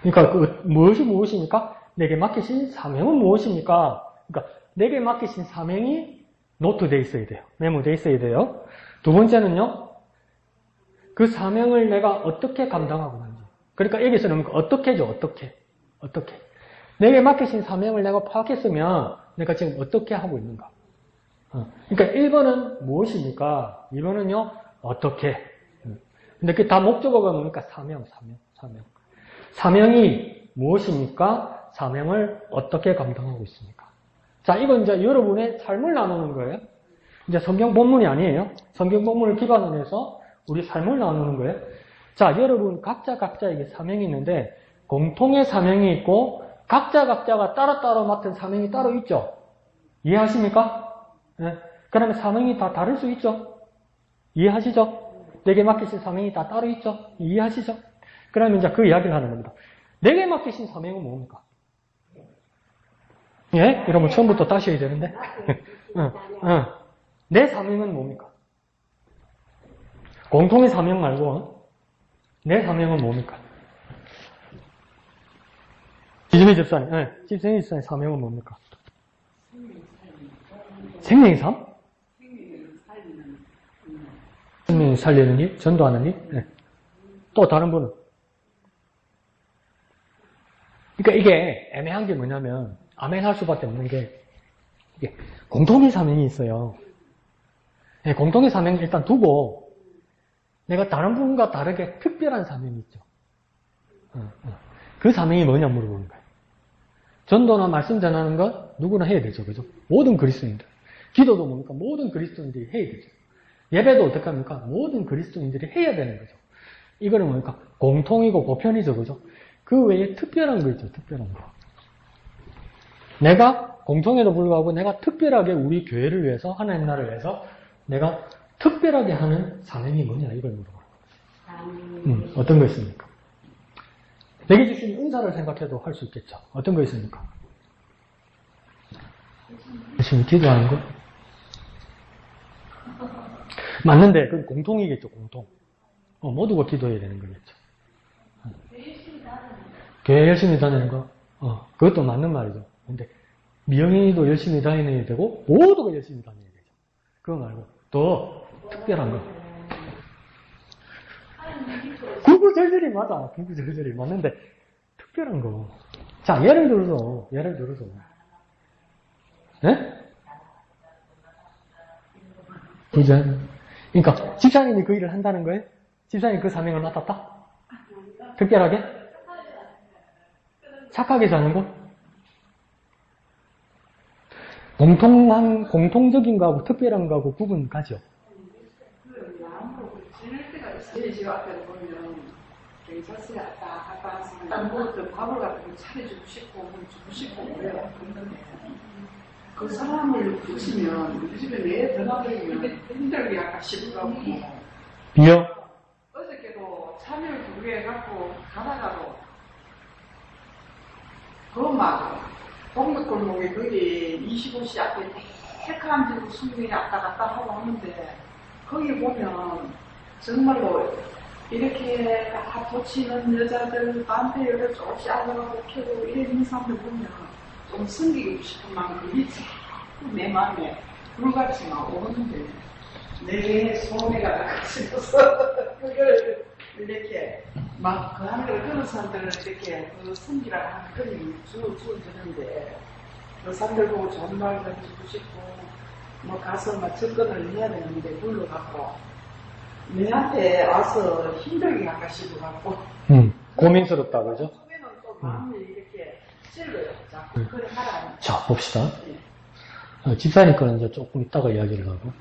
그러니까 무엇이 무엇입니까? 내게 맡기신 사명은 무엇입니까? 그러니까 내게 맡기신 사명이 노트되어 있어야 돼요. 메모되어 있어야 돼요. 두 번째는요. 그 사명을 내가 어떻게 감당하고 있는지. 그러니까 여기서는 어떻게죠. 어떻게. 내게 맡기신 사명을 내가 파악했으면 내가 지금 어떻게 하고 있는가. 그러니까 1번은 무엇입니까? 2번은요. 어떻게. 근데 그 다 목적어가 뭡니까? 사명. 사명이 무엇입니까? 사명을 어떻게 감당하고 있습니까? 자, 이건 이제 여러분의 삶을 나누는 거예요. 이제 성경 본문이 아니에요. 성경 본문을 기반으로 해서 우리 삶을 나누는 거예요. 자, 여러분 각자에게 사명이 있는데 공통의 사명이 있고 각자가 따로따로 맡은 사명이 따로 있죠. 이해하십니까? 네. 그러면 사명이 다 다를 수 있죠. 이해하시죠? 내게 맡기신 사명이 다 따로 있죠. 이해하시죠? 그러면 이제 그 이야기를 하는 겁니다. 내게 맡기신 사명은 뭡니까? 예? 이러면 처음부터 다시 해야 되는데. 내 사명은 뭡니까? 공통의 사명 말고 내 사명은 뭡니까? 지정희 집사님, 지정희 집사님 사명은 뭡니까? 생명의 삶? 생명을 살리는 일, 전도하는 일. 네. 또 다른 분은? 그러니까 이게 애매한 게 뭐냐면 아멘 할 수밖에 없는 게 이게 공통의 사명이 있어요. 네, 공통의 사명을 일단 두고 내가 다른 분과 다르게 특별한 사명이 있죠. 그 사명이 뭐냐 물어보는 거예요. 전도나 말씀 전하는 것 누구나 해야 되죠. 그죠? 모든 그리스도인들. 기도도 뭡니까? 모든 그리스도인들이 해야 되죠. 예배도 어떻게 합니까? 모든 그리스도인들이 해야 되는 거죠. 이거는 뭡니까? 공통이고 보편이죠. 그죠? 그 외에 특별한 거 있죠. 특별한 거. 내가 공통에도 불구하고 내가 특별하게 우리 교회를 위해서 하나님 나라를 위해서 내가 특별하게 하는 사명이 뭐냐 이걸 물어보는 거예요. 어떤 거 있습니까? 내게 주신 은사를 생각해도 할 수 있겠죠. 어떤 거 있습니까? 열심히 기도하는 거? 맞는데 그건 공통이겠죠. 공통. 모두가 기도해야 되는 거겠죠. 교회 열심히 다니는 거? 그것도 맞는 말이죠. 근데 미영이도 열심히 다녀야 되고 모두가 열심히 다녀야 되죠. 그거 말고 더 특별한 거. 구구절절히 맞아. 구구절절히 맞는데 특별한 거. 자, 예를 들어서 네? 그죠? 그러니까 집사님이 그 일을 한다는 거예요? 집사님이 그 사명을 맡았다? 특별하게? 착하게 사는 거? 공통적인 거하고 특별한 거하고 구분 가죠? 지낼 때가 있어요. 집 앞에 보면 경찰서에 아까 그 밥을 갖고 차려주고 싶고 주고 싶고 그래요. 그 사람을 붙이면 우리 집에 내 들어가버리면 힘들게 약간 싶더라고. 비요? 어저께도 참여를 2개 해갖고 가다가도 그 막 동백골목에 거기 25시 앞에 체크함지고 수명이 왔다 갔다 하고 하는데 거기 보면 정말로 이렇게 도치는 여자들 반대 여자 조금씩 알아가고 켜고 이런 사람들 보면 좀 숨기고 싶은 마음이 자꾸 내 마음에 불같이 막 오는데 내 소매가 같이서 그걸 이렇게 막 그 하늘을 그런 사람들은 이렇게 그 숨기라고 하는 그림이 주어지는데 그 사람들 보고 좋은 말 던지고 싶고 뭐 가서 막 접근을 해야 되는데 불러갖고 내한테 와서 힘들게 가시고 갖고 고민스럽다 그죠? 처음에는 또 마음이 이렇게 찔러요. 자꾸 그래 하라. 자 봅시다. 네. 집사님 거는 이제 조금 이따가 이야기를 하고.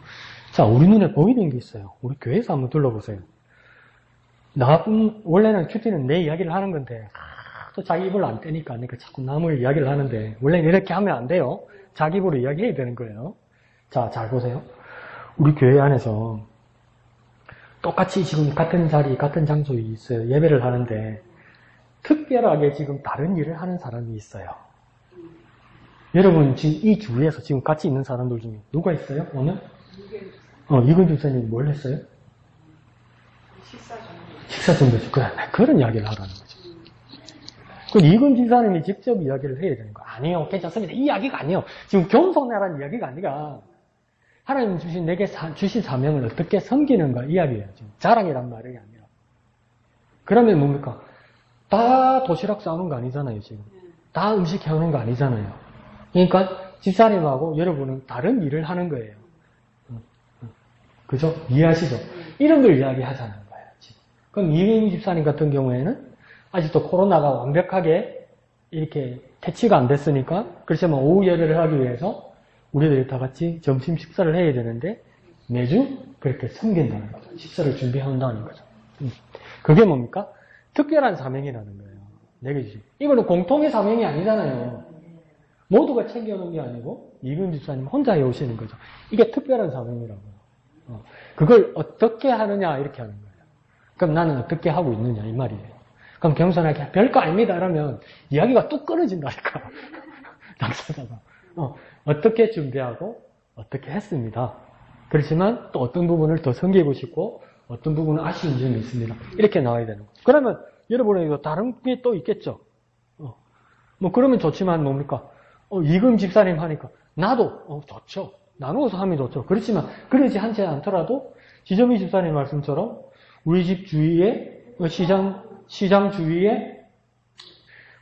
자, 우리 눈에 보이는 게 있어요. 우리 교회에서 한번 둘러보세요. 원래는 큐티는 내 이야기를 하는 건데, 또 자기 입을 안 떼니까, 그러니까 자꾸 남을 이야기를 하는데, 원래는 이렇게 하면 안 돼요. 자기 입으로 이야기해야 되는 거예요. 자, 잘 보세요. 우리 교회 안에서 똑같이 지금 같은 자리, 같은 장소에 있어요. 예배를 하는데, 특별하게 지금 다른 일을 하는 사람이 있어요. 여러분, 지금 이 주위에서 지금 같이 있는 사람들 중에 누가 있어요? 오늘? 이근 집사님 뭘 했어요? 식사 준비했죠. 그런 이야기를 하라는 거죠. 그 이근 집사님이 직접 이야기를 해야 되는 거 아니에요. 괜찮습니다. 이 이야기가 아니에요. 지금 겸손하라는 이야기가 아니라 하나님 주신 내게 주신 사명을 어떻게 섬기는가 이야기예요. 지금 자랑이란 말이 아니라. 그러면 뭡니까? 다 도시락 싸우는 거 아니잖아요. 지금 다 음식 해오는 거 아니잖아요. 그러니까 집사님하고 여러분은 다른 일을 하는 거예요. 그죠? 이해하시죠? 이런 걸 이야기하자는 거예요. 지금. 그럼 이민 집사님 같은 경우에는 아직도 코로나가 완벽하게 이렇게 퇴치가 안 됐으니까 그렇지만 오후 예배를 하기 위해서 우리들이 다 같이 점심 식사를 해야 되는데 매주 그렇게 섬긴다는 거죠. 식사를 준비한다는 거죠. 그게 뭡니까? 특별한 사명이라는 거예요. 내게 주신. 이거는 공통의 사명이 아니잖아요. 모두가 챙겨오는 게 아니고 이근 집사님 혼자 해오시는 거죠. 이게 특별한 사명이라고요. 그걸 어떻게 하느냐 이렇게 하는 거예요. 그럼 나는 어떻게 하고 있느냐 이 말이에요. 그럼 겸손하게 별거 아닙니다 이러면 이야기가 뚝 끊어진다니까. 당사자가 어떻게 준비하고 어떻게 했습니다. 그렇지만 또 어떤 부분을 더 섬기고 싶고 어떤 부분은 아쉬운 점이 있습니다. 이렇게 나와야 되는 거예요. 그러면 여러분에게 다른 게 또 있겠죠. 뭐 그러면 좋지만 뭡니까? 이금 집사님 하니까 나도 좋죠. 나누어서 하면 좋죠. 그렇지만 그러지 않지 않더라도 지점이 집사님 말씀처럼 우리 집 주위에 시장 주위에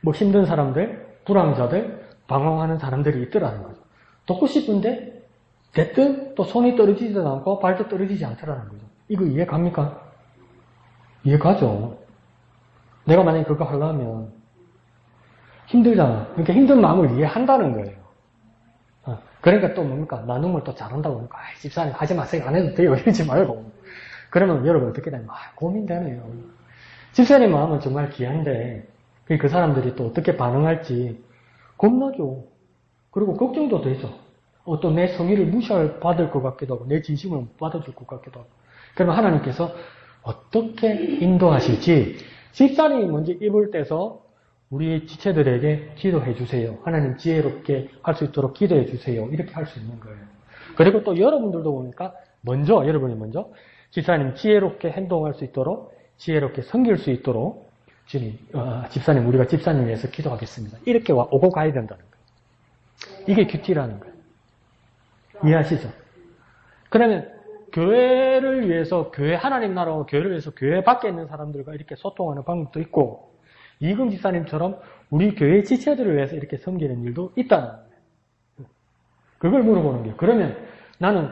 뭐 힘든 사람들, 불황자들, 방황하는 사람들이 있더라는 거죠. 돕고 싶은데 됐든 또 손이 떨어지지도 않고 발도 떨어지지 않더라는 거죠. 이거 이해 갑니까? 이해 가죠. 내가 만약에 그거 하려면 힘들잖아. 그러니까 힘든 마음을 이해한다는 거예요. 그러니까 또 뭡니까? 나눔을 또 잘한다고 그러니까 집사님 하지 마세요. 안 해도 돼요. 이러지 말고. 그러면 여러분 어떻게 되냐면 고민되네요. 집사님 마음은 정말 귀한데 그 사람들이 또 어떻게 반응할지 겁나죠. 그리고 걱정도 되죠. 또 내 성의를 무시받을 것 같기도 하고 내 진심을 못 받아줄 것 같기도 하고. 그러면 하나님께서 어떻게 인도하실지 집사님이 먼저 입을 떼서 우리 지체들에게 기도해 주세요. 하나님 지혜롭게 할 수 있도록 기도해 주세요. 이렇게 할 수 있는 거예요. 그리고 또 여러분들도 보니까 여러분이 먼저 집사님 지혜롭게 행동할 수 있도록 지혜롭게 섬길 수 있도록 집사님 우리가 집사님 위해서 기도하겠습니다. 이렇게 오고 가야 된다는 거예요. 이게 큐티라는 거예요. 이해하시죠? 그러면 교회를 위해서 하나님 나라와 교회를 위해서 교회 밖에 있는 사람들과 이렇게 소통하는 방법도 있고 이금 집사님처럼 우리 교회 지체들을 위해서 이렇게 섬기는 일도 있다는 거예요. 그걸 물어보는 거예요. 그러면 나는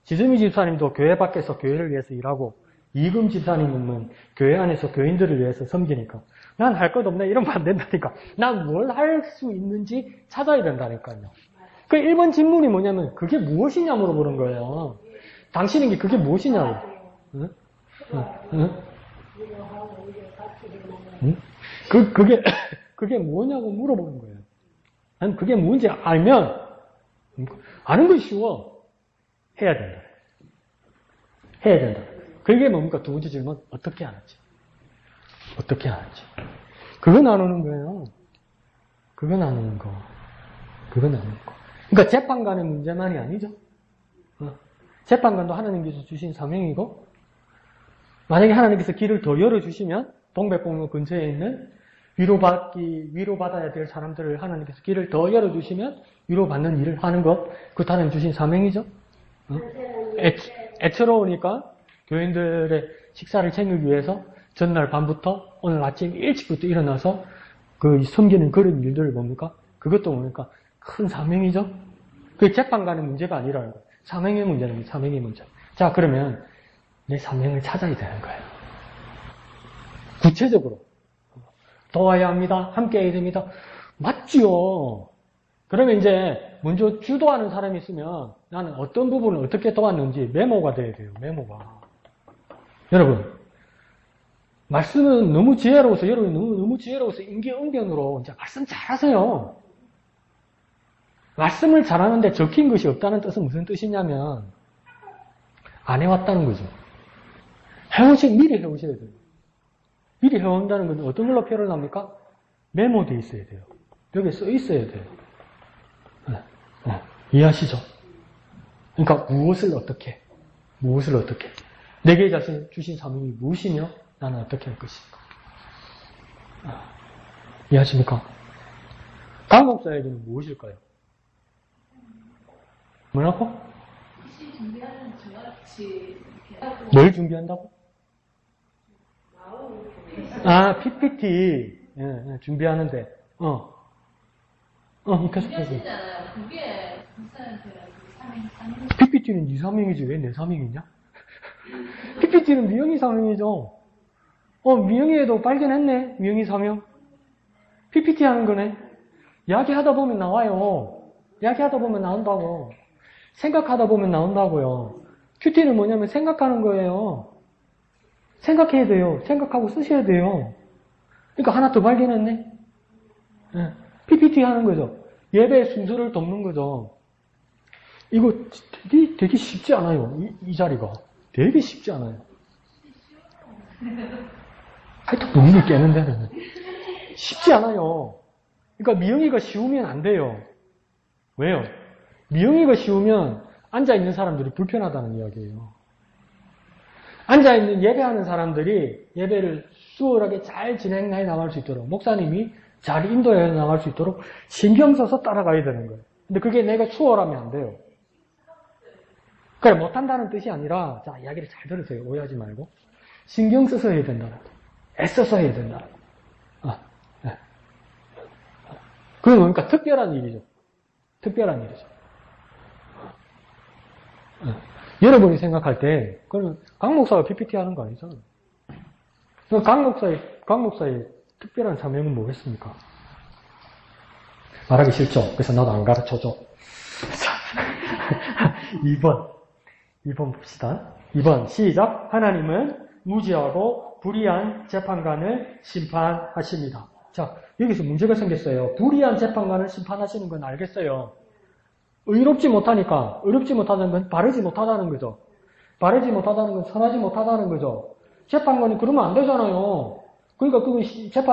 지점이 집사님도 교회 밖에서 교회를 위해서 일하고 이금 집사님은 교회 안에서 교인들을 위해서 섬기니까 난 할 것 없네 이러면 안 된다니까. 난 뭘 할 수 있는지 찾아야 된다니까요. 그 1번 질문이 뭐냐면 그게 무엇이냐 물어보는 거예요. 당신에게 그게 무엇이냐고. 응? 응? 그게 뭐냐고 물어보는 거예요. 난 그게 뭔지 알면, 아는 건 쉬워. 해야 된다. 해야 된다. 그게 뭡니까? 두 번째 질문, 어떻게 하는지. 어떻게 하는지. 그거 나누는 거예요. 그거 나누는 거. 그러니까 재판관의 문제만이 아니죠. 재판관도 하나님께서 주신 사명이고, 만약에 하나님께서 길을 더 열어주시면 동백공로 근처에 있는 위로받아야 될 사람들을 하나님께서 길을 더 열어주시면 위로받는 일을 하는 것, 그것도 하나님 주신 사명이죠. 애처로우니까 교인들의 식사를 챙기기 위해서 전날 밤부터 오늘 아침 일찍부터 일어나서 그 섬기는 그런 일들을 뭡니까? 그것도 뭡니까? 큰 사명이죠. 그게 재판관의 문제가 아니라는 거예요. 사명의 문제는 사명의 문제. 자, 그러면 내 사명을 찾아야 되는 거예요. 구체적으로. 도와야 합니다. 함께 해야 됩니다. 맞지요. 그러면 이제 먼저 주도하는 사람이 있으면 나는 어떤 부분을 어떻게 도왔는지 메모가 돼야 돼요. 메모가. 여러분, 말씀은 너무 지혜로워서, 여러분이 너무 지혜로워서 임기응변으로 이제 말씀 잘하세요. 말씀을 잘하는데 적힌 것이 없다는 뜻은 무슨 뜻이냐면 안 해왔다는 거죠. 미리 해오셔야 돼요. 미리 해온다는 건 어떤 걸로 표현합니까? 메모되어 있어야 돼요. 여기에 써 있어야 돼요. 이해하시죠? 그러니까 무엇을 어떻게 내게 자신 주신 사명이 무엇이며 나는 어떻게 할 것인가. 이해하십니까? 강목사에게는 무엇일까요? 뭐라고? 준비하는 저같이 뭘 준비한다고? PPT. 준비하는데. 계속해서. 준비하시잖아요. 그게 목사한테 사명. PPT는 네 사명이지 왜 내 사명이냐? PPT는 미영이 사명이죠. 미영이에도 발견했네. 미영이 사명. PPT 하는 거네. 이야기하다 보면 나와요. 이야기하다 보면 나온다고. 생각하다 보면 나온다고요. 큐티는 뭐냐면 생각하는 거예요. 생각해야 돼요. 생각하고 쓰셔야 돼요. 그러니까 하나 더 발견했네. PPT 하는 거죠. 예배 순서를 돕는 거죠. 이거 되게 쉽지 않아요. 이 자리가. 되게 쉽지 않아요. 하여튼 눈을 깨는 데는 쉽지 않아요. 그러니까 미영이가 쉬우면 안 돼요. 왜요? 미영이가 쉬우면 앉아있는 사람들이 불편하다는 이야기예요. 앉아있는 예배하는 사람들이 예배를 수월하게 잘 진행해 나갈 수 있도록 목사님이 잘 인도해 나갈 수 있도록 신경 써서 따라가야 되는 거예요. 근데 그게 내가 수월하면 안 돼요. 그래 못한다는 뜻이 아니라 자 이야기를 잘 들으세요. 오해하지 말고 신경 써서 해야 된다는 거예요. 애써서 해야 된다는 거예요. 그건 그러니까 특별한 일이죠. 특별한 일이죠. 여러분이 생각할 때, 그건 강 목사가 PPT 하는 거 아니잖아요. 강 목사의 특별한 사명은 뭐겠습니까? 말하기 싫죠? 그래서 나도 안 가르쳐줘. 자, 2번 봅시다. 2번, 시작. 하나님은 무지하고 불의한 재판관을 심판하십니다. 자, 여기서 문제가 생겼어요. 불의한 재판관을 심판하시는 건 알겠어요. 의롭지 못하다는 건 바르지 못하다는 거죠. 바르지 못하다는 건 선하지 못하다는 거죠. 재판관이 그러면 안 되잖아요. 그러니까 그건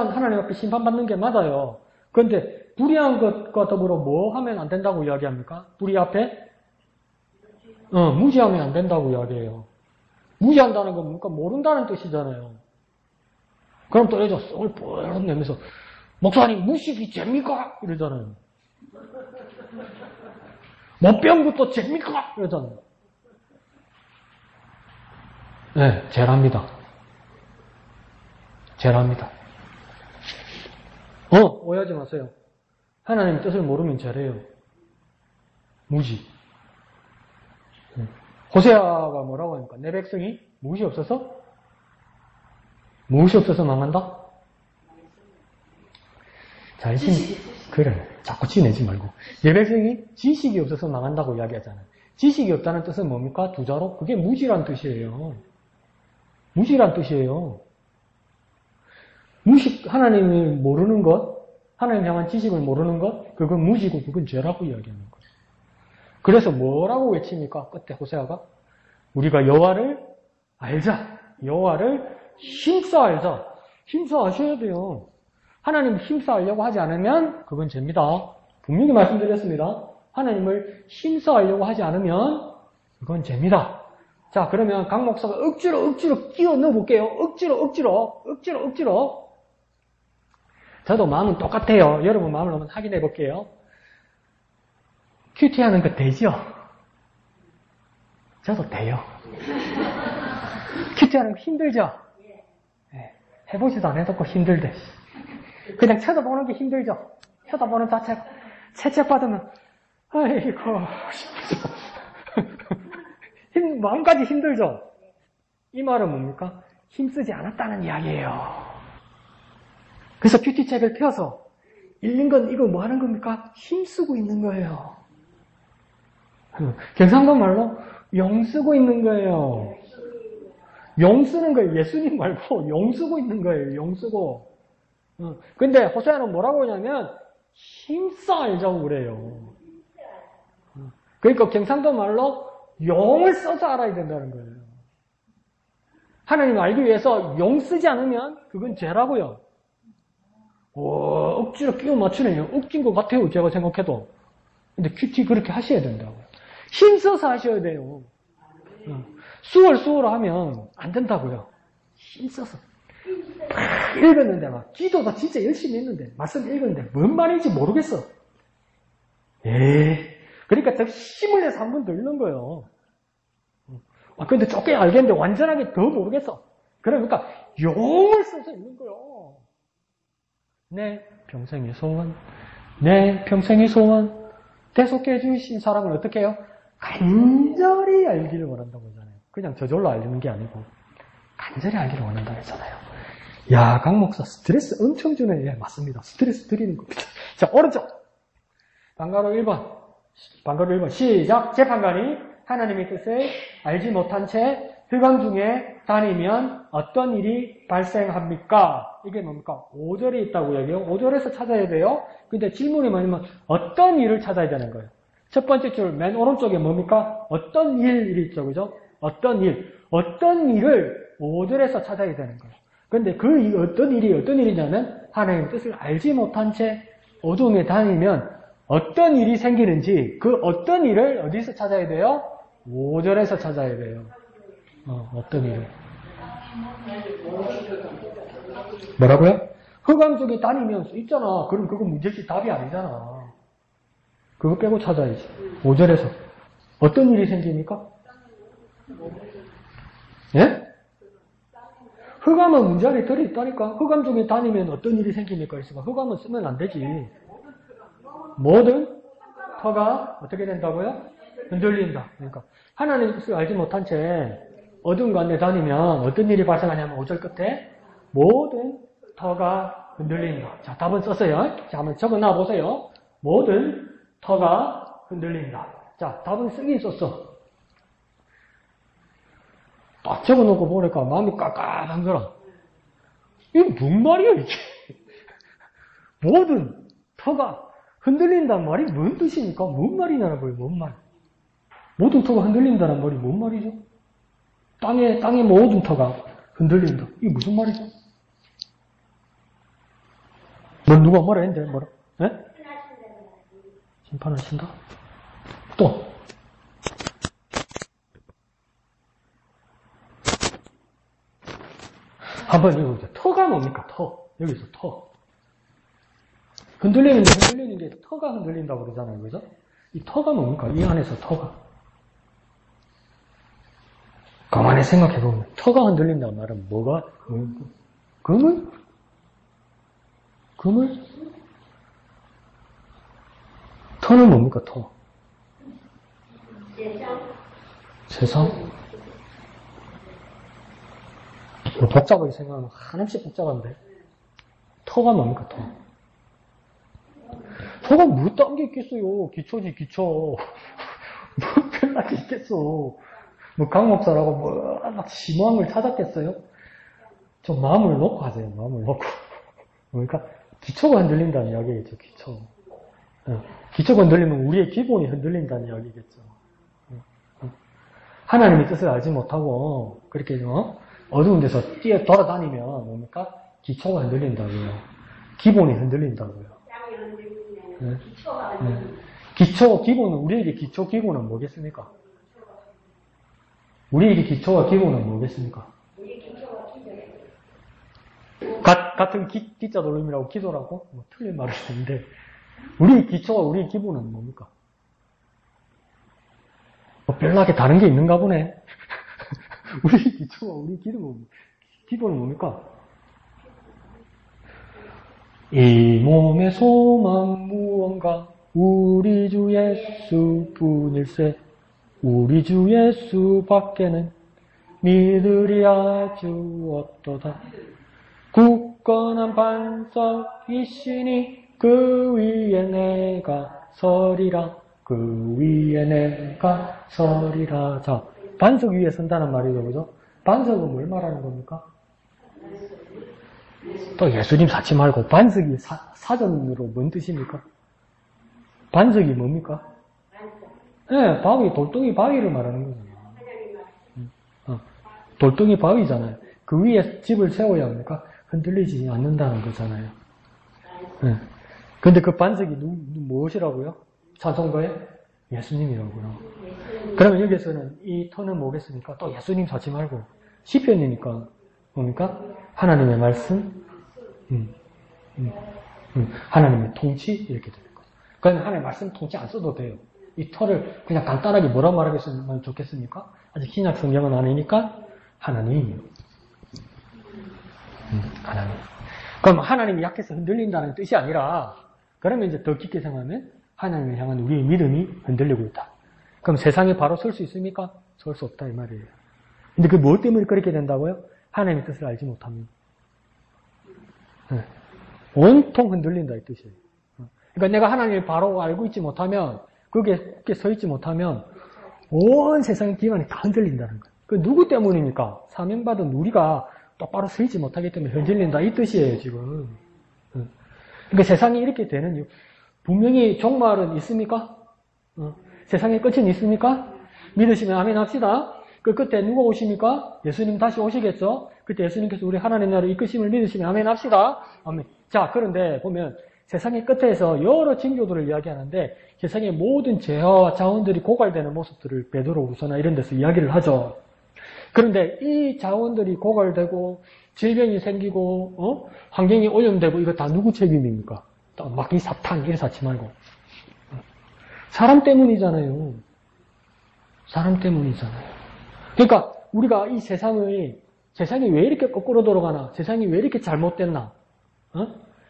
하나님 앞에 심판받는 게 맞아요. 그런데 불의한 것과 더불어 뭐 하면 안 된다고 이야기합니까? 불의 앞에? 무지하면 안 된다고 이야기해요. 무지한다는 건 뭔가 모른다는 뜻이잖아요. 그럼 또 여자 쏙을 뻘 내면서 목사님 무식이 죄입니까? 이러잖아요. 못 배운 것도 죄입니까? 이러잖아요. 네, 죄랍니다. 죄랍니다. 오해하지 마세요. 하나님 뜻을 모르면 죄래요. 무지. 호세아가 뭐라고 합니까? 내 백성이 무엇이 없어서 망한다? 그래. 자꾸 지내지 말고. 내 백성이 지식이 없어서 망한다고 이야기하잖아요. 지식이 없다는 뜻은 뭡니까? 두자로? 그게 무지란 뜻이에요. 무지란 뜻이에요. 하나님을 모르는 것, 하나님 향한 지식을 모르는 것, 그건 무지고 그건 죄라고 이야기하는 거예요. 그래서 뭐라고 외칩니까? 끝에 호세아가? 우리가 여호와를 알자. 여호와를 힘써 알자. 힘써 아셔야 돼요. 하나님 힘써 알려고 하지 않으면 그건 죄입니다. 분명히 말씀드렸습니다. 하나님을 힘써하려고 하지 않으면 그건 죄입니다. 자, 그러면 강 목사가 억지로 끼워 넣어볼게요. 억지로. 저도 마음은 똑같아요. 여러분 마음을 한번 확인해 볼게요. 큐티하는 거 되죠? 저도 돼요. 큐티하는 거 힘들죠? 네, 해보지도 않아도 힘들대. 그냥 쳐다보는 게 힘들죠? 쳐다보는 자체가. 채찍 받으면, 아이고, 마음까지 힘들죠? 이 말은 뭡니까? 힘쓰지 않았다는 이야기예요. 그래서 큐티책을 펴서 읽는 건 이거 뭐 하는 겁니까? 힘쓰고 있는 거예요. 경상도 말로 용 쓰고 있는 거예요. 용 쓰는 거예요. 예수님 말고 용 쓰고 있는 거예요. 용 쓰고. 근데 호세아는 뭐라고 하냐면 힘써 알자고 그래요. 그러니까 경상도 말로 용을 써서 알아야 된다는 거예요. 하나님을 알기 위해서 용 쓰지 않으면 그건 죄라고요. 억지로 끼워 맞추네요. 억진 것 같아요. 제가 생각해도. 근데 큐티 그렇게 하셔야 된다고요. 힘써서 하셔야 돼요. 수월 하면 안 된다고요. 힘써서. 읽었는데 막 기도도 진짜 열심히 했는데 말씀 읽었는데 뭔 말인지 모르겠어. 그러니까 더 힘을 내서 한 번 더 읽는 거예요. 근데 조금 알겠는데 완전하게 더 모르겠어. 그러니까 용을 써서 읽는 거예요. 내 평생의 소원 대속해 주신 사람을 어떻게 해요? 간절히 알기를 원한다고 하잖아요. 그냥 저절로 알리는 게 아니고 간절히 알기를 원한다고 했잖아요. 야, 강 목사 스트레스 엄청 주네. 예, 맞습니다. 스트레스 드리는 겁니다. 자, 오른쪽. 방가로 1번. 시작. 재판관이 하나님의 뜻을 알지 못한 채 흑암 중에 다니면 어떤 일이 발생합니까? 이게 뭡니까? 5절에 있다고 얘기해요. 5절에서 찾아야 돼요. 근데 질문이 뭐냐면 어떤 일을 찾아야 되는 거예요. 첫 번째 줄 맨 오른쪽에 뭡니까? 어떤 일이 있죠. 그죠? 어떤 일을 5절에서 찾아야 되는 거예요. 근데 그 어떤 일이냐면 하나님의 뜻을 알지 못한 채 어둠에 다니면 어떤 일이 생기는지 그 어떤 일을 어디서 찾아야 돼요? 5절에서 찾아야 돼요. 어떤 일을. 뭐라고요? 흑암 속에 다니면서 있잖아. 그럼 그거 문제지 답이 아니잖아. 그거 빼고 찾아야지. 5절에서. 어떤 일이 생깁니까? 예? 흑암은 문제 안에 들어있다니까. 흑암 중에 다니면 어떤 일이 생깁니까? 그래서 흑암은 쓰면 안 되지. 모든 터가 어떻게 된다고요? 흔들린다. 그러니까 하나님의 뜻을 알지 못한 채 어두운 가운데 다니면 어떤 일이 발생하냐면 5절 끝에 모든 터가 흔들린다. 자, 답은 썼어요. 자, 한번 적어놔 보세요. 모든 터가 흔들린다. 자, 답은 쓰긴 썼어. 딱 적어놓고 보니까 마음이 깝깝한 거라. 이게 뭔 말이야, 이게? 모든 터가 흔들린다는 말이 뭔 뜻입니까? 뭔 말이냐는 거예요, 뭔 말. 모든 터가 흔들린다는 말이 뭔 말이죠? 땅의 모든 터가 흔들린다. 이게 무슨 말이죠? 누가 뭐라 했는데, 뭐라? 예? 심판하신다? 또. 한번 읽어보자. 터가 뭡니까? 터. 여기서 터. 흔들리는 게 터가 흔들린다고 그러잖아요. 그죠? 이 터가 뭡니까? 이 안에서 터가. 가만히 생각해보면 터가 흔들린다는 말은 뭐가? 그물? 터는 뭡니까? 터. 세상? 복잡하게 생각하면 한없이 복잡한데 터가 뭡니까? 터가 뭐 딴 게 있겠어요. 기초지 기초. 뭐 별난 게 있겠어. 뭐 강목사라고 막 심오한 걸 찾았겠어요? 좀 마음을 놓고 하세요. 마음을 놓고. 그러니까 기초가 흔들린다는 이야기겠죠. 기초. 기초가 흔들리면 우리의 기본이 흔들린다는 이야기겠죠. 하나님의 뜻을 알지 못하고 그렇게 어두운 데서 돌아다니면 뭡니까? 기초가 흔들린다고요. 기본이 흔들린다고요. 땅이 흔들리면 기초가 흔들리면 기초는, 우리에게 기초 기구는 뭐겠습니까? 우리에게 기초와 기구는 뭐겠습니까? 같은 기자 돌림이라고 기도라고? 뭐 틀린 말을 쓰는데, 우리 기초와 우리 기구는 뭡니까? 뭐 별나게 다른 게 있는가 보네. 우리 기초와 우리 기도는 뭡니까? 이 몸의 소망 무언가 우리 주 예수 뿐일세. 우리 주 예수 밖에는 믿으리 아주 어떠다. 굳건한 반석이시니 그 위에 내가 서리라. 그 위에 내가 서리라. 자, 반석 위에 선다는 말이죠, 그죠? 반석은 뭘 말하는 겁니까? 또 예수님 사치 말고 반석이 사전으로 뭔 뜻입니까? 반석이 뭡니까? 네, 바위, 돌덩이 바위를 말하는 거잖아요. 돌덩이 바위잖아요. 그 위에 집을 세워야 합니까? 흔들리지 않는다는 거잖아요. 네. 근데 그 반석이 무엇이라고요? 찬송가에? 예수님이라고요. 그러면 여기서는 이 터는 뭐겠습니까? 또 예수님 사치 말고 시편이니까 뭡니까? 하나님의 말씀, 하나님의 통치 이렇게 되는 거예요. 그러니까 하나님의 말씀 통치 안 써도 돼요. 이 터를 그냥 간단하게 뭐라 말하겠으면 좋겠습니까? 아직 신약 성경은 아니니까 하나님. 하나님. 그럼 하나님이 약해서 흔들린다는 뜻이 아니라 그러면 이제 더 깊게 생각하면 하나님을 향한 우리의 믿음이 흔들리고 있다. 그럼 세상에 바로 설 수 있습니까? 설 수 없다 이 말이에요. 근데 그 무엇 때문에 그렇게 된다고요? 하나님의 뜻을 알지 못하면. 네. 온통 흔들린다 이 뜻이에요. 그러니까 내가 하나님을 바로 알고 있지 못하면 거기에 굳게 서 있지 못하면 온 세상의 기관이 다 흔들린다는 거예요. 그 누구 때문입니까? 사명받은 우리가 똑바로 서 있지 못하기 때문에 흔들린다 이 뜻이에요 지금. 그러니까 세상이 이렇게 되는 이유. 분명히 종말은 있습니까? 세상의 끝은 있습니까? 믿으시면 아멘 합시다. 그 끝에 누가 오십니까? 예수님 다시 오시겠죠? 그때 예수님께서 우리 하나님 나라를 이끄심을 믿으시면 아멘 합시다. 아멘. 자, 그런데 보면 세상의 끝에서 여러 징조들을 이야기하는데 세상의 모든 재화와 자원들이 고갈되는 모습들을 베드로후서나 이런 데서 이야기를 하죠. 그런데 이 자원들이 고갈되고 질병이 생기고 환경이 오염되고 이거 다 누구 책임입니까? 막 이 사탄 이래 사치 말고 사람 때문이잖아요. 사람 때문이잖아요. 그러니까 우리가 이 세상이 왜 이렇게 거꾸로 돌아가나? 세상이 왜 이렇게 잘못됐나?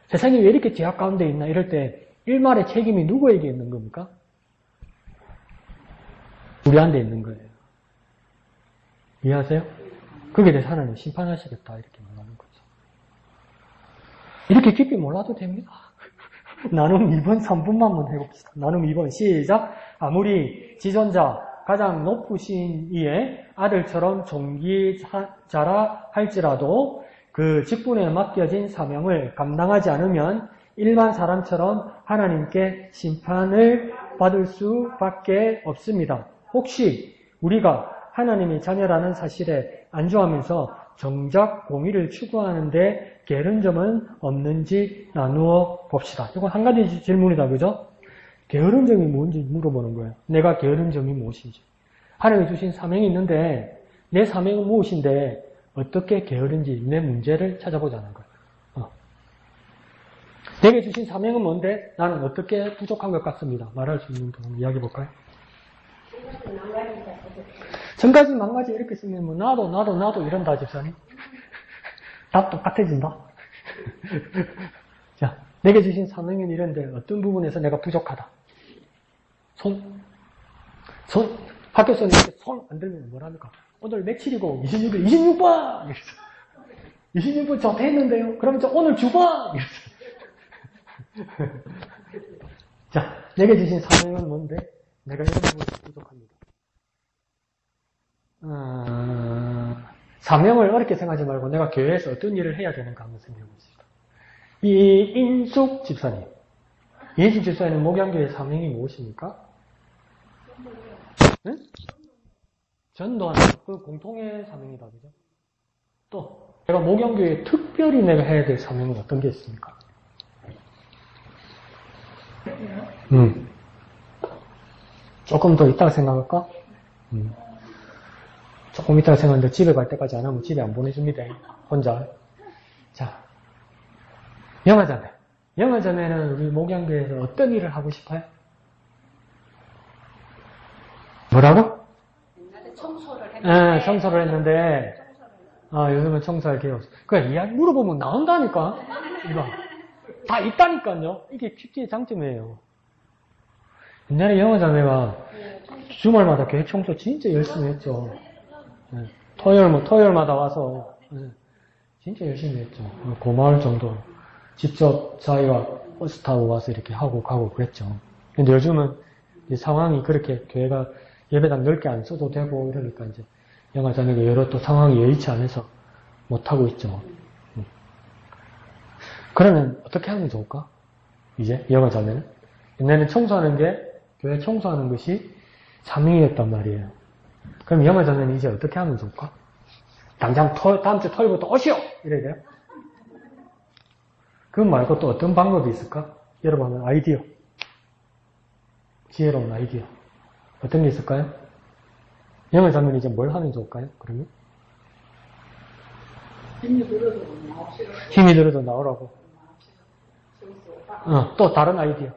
세상이 왜 이렇게 제약 가운데 있나? 이럴 때 일말의 책임이 누구에게 있는 겁니까? 우리한테 있는 거예요. 이해하세요? 거기에 대해서 하나님 심판하시겠다 이렇게 말하는 거죠. 이렇게 깊이 몰라도 됩니다. 나눔 2번 3분만만 해봅시다. 나눔 2번 시작. 아무리 지존자 가장 높으신 이의 아들처럼 존귀자라 할지라도 그 직분에 맡겨진 사명을 감당하지 않으면 일반 사람처럼 하나님께 심판을 받을 수밖에 없습니다. 혹시 우리가 하나님의 자녀라는 사실에 안주하면서 정작 공의를 추구하는데 게으른 점은 없는지 나누어 봅시다. 이건 한 가지 질문이다, 그죠? 게으른 점이 뭔지 물어보는 거예요. 내가 게으른 점이 무엇인지. 하나님이 주신 사명이 있는데 내 사명은 무엇인데 어떻게 게으른지 내 문제를 찾아보자는 거예요. 내게 주신 사명은 뭔데 나는 어떻게 부족한 것 같습니다. 말할 수 있는 분 이야기해 볼까요? 전가지 망가지 이렇게 쓰면 뭐 나도 이런다 집사님. 다 똑같아진다. 자, 내게 주신 사명은 이런데 어떤 부분에서 내가 부족하다. 손 학교에서는 이렇게 손 안 들면 뭐랍니까? 오늘 며칠이고 26일 26번! 26번 저 됐는데요. 그러면 저 오늘 주번! 자, 내게 주신 사명은 뭔데? 내가 이런 부분에서 부족합니다. 사명을 어렵게 생각하지 말고 내가 교회에서 어떤 일을 해야 되는가 한번 생각해 봅시다. 이인숙 집사님. 이인숙 집사님 목양교회 사명이 무엇입니까? 응? 전도하는 그 공통의 사명이다, 그죠? 또 내가 목양교회에 특별히 내가 해야 될 사명은 어떤 게 있습니까? 조금 더 이따가 생각할까? 조금 이따가 생각하는데 집에 갈 때까지 안 하면 집에 안 보내줍니다. 혼자. 자, 영화자매. 영화자매는 우리 목양교에서 어떤 일을 하고 싶어요? 뭐라고? 옛날에 청소를 했는데. 청소를 했는데, 요즘은 청소할 기회가 없어. 그래, 이야기 물어보면 나온다니까? 이거. 다 있다니까요? 이게 큐티의 장점이에요. 옛날에 영화자매가 주말마다 교회 청소 진짜 열심히 했죠. 네. 토요일마다 와서, 진짜 열심히 했죠. 고마울 정도로. 직접 자기가 버스 타고 와서 이렇게 하고 가고 그랬죠. 근데 요즘은 이제 상황이 그렇게 교회가 예배당 넓게 안 써도 되고 이러니까 이제 영화자매가 여러 또 상황이 여의치 않아서 못하고 있죠. 그러면 어떻게 하면 좋을까? 이제 영화자매는? 옛날에는 청소하는 게, 교회 청소하는 것이 사명이었단 말이에요. 그럼 영화자매는 이제 어떻게 하면 좋을까? 당장 다음 주 토요일부터 오시오! 이래야 돼요? 그거 말고 또 어떤 방법이 있을까? 여러분, 아이디어. 지혜로운 아이디어. 어떤 게 있을까요? 영화자매는 이제 뭘 하면 좋을까요? 그러면? 힘이 들어도 나옵시다. 힘이 들어도 나오라고. 또 다른 아이디어.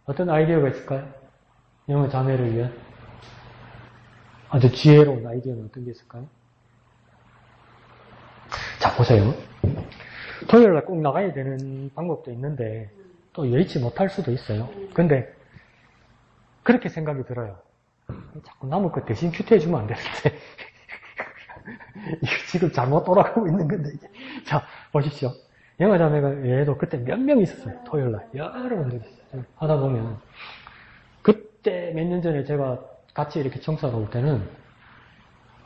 어떤 아이디어가 있을까요? 영화자매를 위한? 아주 지혜로운 아이디어는 어떤 게 있을까요? 자, 보세요. 토요일날 꼭 나가야 되는 방법도 있는데, 또 여의치 못할 수도 있어요. 근데, 그렇게 생각이 들어요. 자꾸 남의 거 대신 큐트해주면 안 되는데. 이거 지금 잘못 돌아가고 있는 건데, 이게. 자, 보십시오. 영화자매가 얘도 그때 몇 명 있었어요. 토요일날. 여러 분들이 있어요. 하다 보면, 그때 몇 년 전에 제가 같이 이렇게 청소하러 올 때는,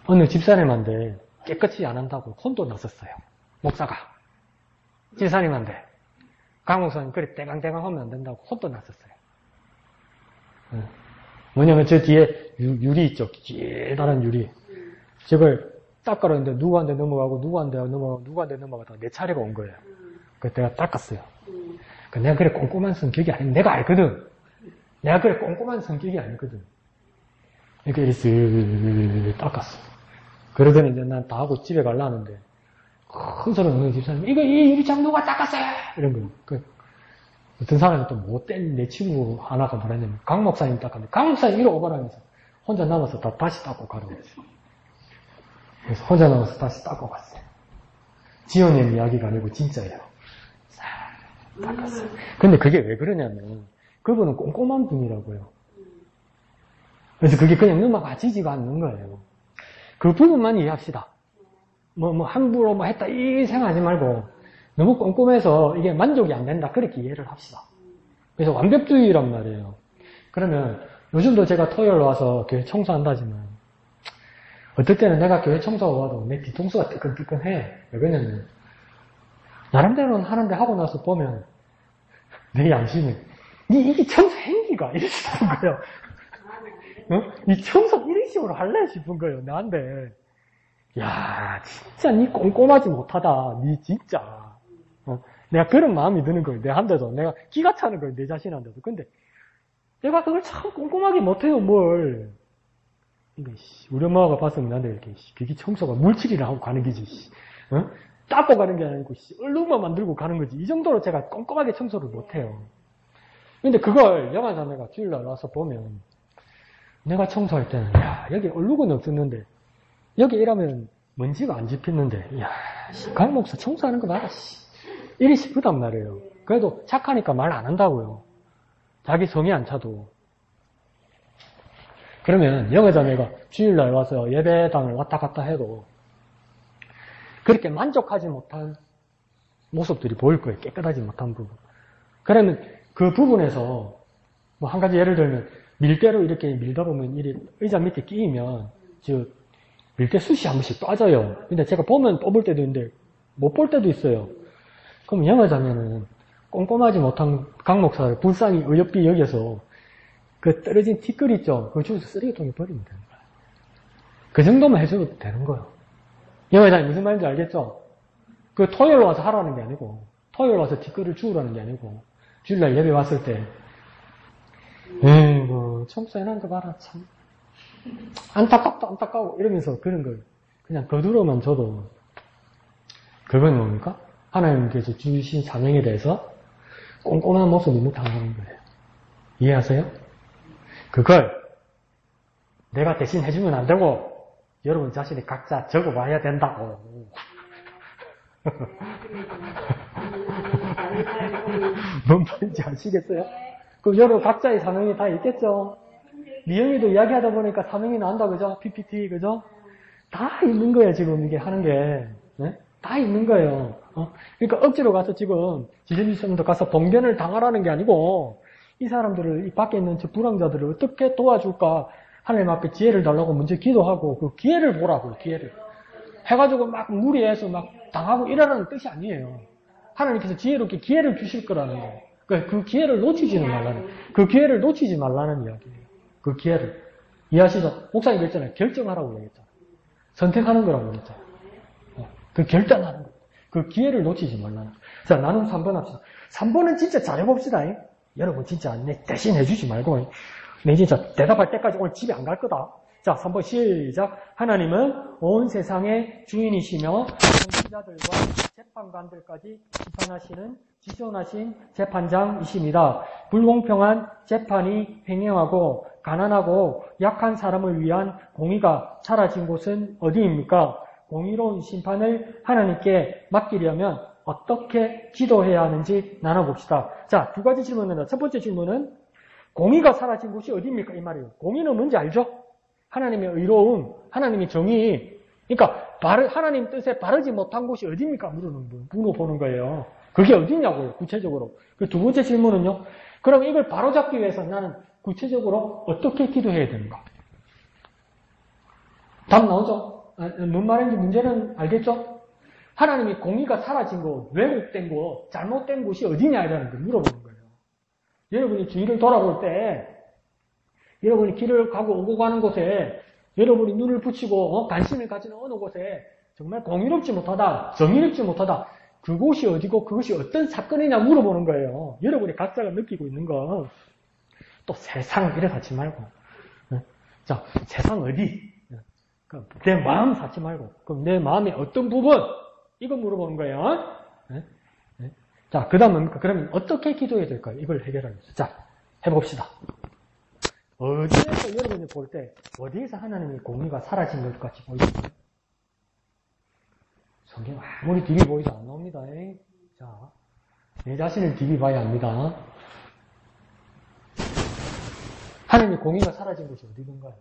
어느 집사님한테 깨끗이 안 한다고 혼도 났었어요. 목사가. 집사님한테. 강 목사님, 그래, 떼강떼강 하면 안 된다고 혼도 났었어요. 뭐냐면 저 뒤에 유리 있죠. 길다란 유리. 저걸 닦으려는데 누구한테 넘어가고 누구한테 넘어가고 누구한테 넘어가다가 내 차례가 온 거예요. 그래서 내가 닦았어요. 내가 그래 꼼꼼한 성격이 아니, 내가 알거든. 내가 그래 꼼꼼한 성격이 아니거든. 이렇게 이렇게 닦았어. 그러더니 이제 난 다 하고 집에 가려는데 큰 소리 없는 집사님, 이거 이 유리창 누가 닦았어요? 이런 거예요. 어떤 사람이 또 못된 내 친구 하나가 뭐랬냐면 강 목사님 닦았는데 강 목사님 이리 오거라면서 혼자 남아서 다시 닦고 가라고 했어요. 그래서 혼자 남아서 다시 닦고 갔어요. 지어낸 이야기가 아니고 진짜예요. 닦았어요. 근데 그게 왜 그러냐면 그분은 꼼꼼한 분이라고요. 그래서 그게 그냥 넘어가지지가 않는 거예요. 그 부분만 이해합시다. 함부로 했다 이 생각하지 말고 너무 꼼꼼해서 이게 만족이 안 된다. 그렇게 이해를 합시다. 그래서 완벽주의란 말이에요. 그러면 요즘도 제가 토요일 와서 교회 청소한다지만 어떨 때는 내가 교회 청소하고 와도 내 뒤통수가 뜨끈뜨끈해. 왜 그러냐면 나름대로는 하는데 하고 나서 보면 내 양심이 이게 청소 행기가 이럴 수 있는 거예요. 이 청소 이런 식으로 할래 싶은 거예요. 나한테. 야, 진짜 니 꼼꼼하지 못하다. 니 진짜. 내가 그런 마음이 드는 거예요. 내한테도. 내가 기가 차는 거예요. 내 자신한테도. 근데 내가 그걸 참 꼼꼼하게 못해요. 뭘. 이거 우리 엄마가 봤으면 나한테 이렇게 그게 청소가 물칠이라 하고 가는 거지. 닦고 가는 게 아니고 얼룩만 만들고 가는 거지. 이 정도로 제가 꼼꼼하게 청소를 못해요. 근데 그걸 영화자매가 주일날 와서 보면 내가 청소할 때는 야 여기 얼룩은 없었는데 여기 이러면 먼지가 안 집히는데 야 강 목사 청소하는 거 봐라 이리 싶단 말이에요. 그래도 착하니까 말 안 한다고요. 자기 성이 안 차도. 그러면 영화자매가 주일날 와서 예배당을 왔다 갔다 해도 그렇게 만족하지 못한 모습들이 보일 거예요. 깨끗하지 못한 부분. 그러면 그 부분에서 뭐 한 가지 예를 들면 밀대로 이렇게 밀다 보면 이 의자 밑에 끼이면 밀대 숱이 한 번씩 빠져요. 근데 제가 보면 뽑을 때도 있는데 못 볼 때도 있어요. 그럼 영화자매는 꼼꼼하지 못한 강 목사를 불쌍히 어여삐 여겨서 그 떨어진 티끌 있죠? 그걸 주워서 쓰레기통에 버리면 되는 거예요. 그 정도만 해줘도 되는 거예요. 영화자매 무슨 말인지 알겠죠? 그 토요일 와서 하라는 게 아니고 토요일 와서 티끌을 주우라는 게 아니고 주일날 예배 왔을 때 에이구, 청소해놓은 거 봐라, 참. 안타깝다, 안타까워. 이러면서 그런 걸 그냥 거두로만 줘도, 그건 뭡니까? 하나님께서 주신 사명에 대해서 꼼꼼한 모습이 못하는 거예요. 이해하세요? 그걸 내가 대신 해주면 안 되고, 여러분 자신이 각자 적어봐야 된다고. 뭔 말인지 아시겠어요? 그럼 여러분 각자의 사명이 다 있겠죠? 미영이도 이야기하다 보니까 사명이 나온다, 그죠? PPT, 그죠? 다 있는 거예요, 지금 이게 하는 게. 네? 다 있는 거예요. 그러니까 억지로 가서 지금 지전지성도 가서 봉변을 당하라는 게 아니고, 이 사람들을, 이 밖에 있는 저 불황자들을 어떻게 도와줄까? 하나님 앞에 지혜를 달라고 먼저 기도하고, 그 기회를 보라고요, 기회를. 해가지고 막 무리해서 막 당하고 이러라는 뜻이 아니에요. 하나님께서 지혜롭게 기회를 주실 거라는 거예요. 그 기회를 놓치지는 말라는, 그 기회를 놓치지 말라는 이야기예요. 그 기회를. 이해하시죠? 목사님 그랬잖아요. 결정하라고 얘기했잖아요. 선택하는 거라고 그랬잖아요. 그 결단하는 거. 그 기회를 놓치지 말라는. 자, 나눔 3번 합시다. 3번은 진짜 잘해봅시다. 여러분 진짜 내 대신 해주지 말고, 내 진짜 대답할 때까지 오늘 집에 안 갈 거다. 자, 3번 시작. 하나님은 온 세상의 주인이시며 선지자들과 재판관들까지 심판하시는 지존하신 재판장이십니다. 불공평한 재판이 횡행하고 가난하고 약한 사람을 위한 공의가 사라진 곳은 어디입니까? 공의로운 심판을 하나님께 맡기려면 어떻게 기도해야 하는지 나눠봅시다. 자, 두 가지 질문입니다. 첫 번째 질문은 공의가 사라진 곳이 어디입니까? 이 말이에요. 공의는 뭔지 알죠? 하나님의 의로움, 하나님의 정의. 그러니까 하나님 뜻에 바르지 못한 곳이 어디입니까? 물어보는 거예요. 그게 어디냐고요, 구체적으로. 그 두 번째 질문은요. 그럼 이걸 바로잡기 위해서 나는 구체적으로 어떻게 기도해야 되는가? 답 나오죠? 뭔 말인지 문제는 알겠죠? 하나님이 공의가 사라진 곳, 왜곡된 곳, 잘못된 곳이 어디냐라는 걸 물어보는 거예요. 여러분이 주위를 돌아볼 때, 여러분이 길을 가고 오고 가는 곳에, 여러분이 눈을 붙이고 관심을 가지는 어느 곳에 정말 공의롭지 못하다, 정의롭지 못하다, 그곳이 어디고 그것이 어떤 사건이냐 물어보는 거예요. 여러분이 각자가 느끼고 있는 거. 또 세상 이래 사지 말고. 자, 세상 어디? 내 마음 사지 말고. 그럼 내 마음의 어떤 부분? 이거 물어보는 거예요. 자, 그 다음은 뭡니까? 그러면 어떻게 기도해야 될까요? 이걸 해결하기 위해서. 자, 해봅시다. 어디에서 여러분이 볼 때, 어디에서 하나님의 공의가 사라진 것 같이 보이세요? 성경 아무리 뒤비 보이도 안 나옵니다. 자, 내 자신을 뒤비 봐야 합니다. 하나님의 공의가 사라진 곳이 어디든가요?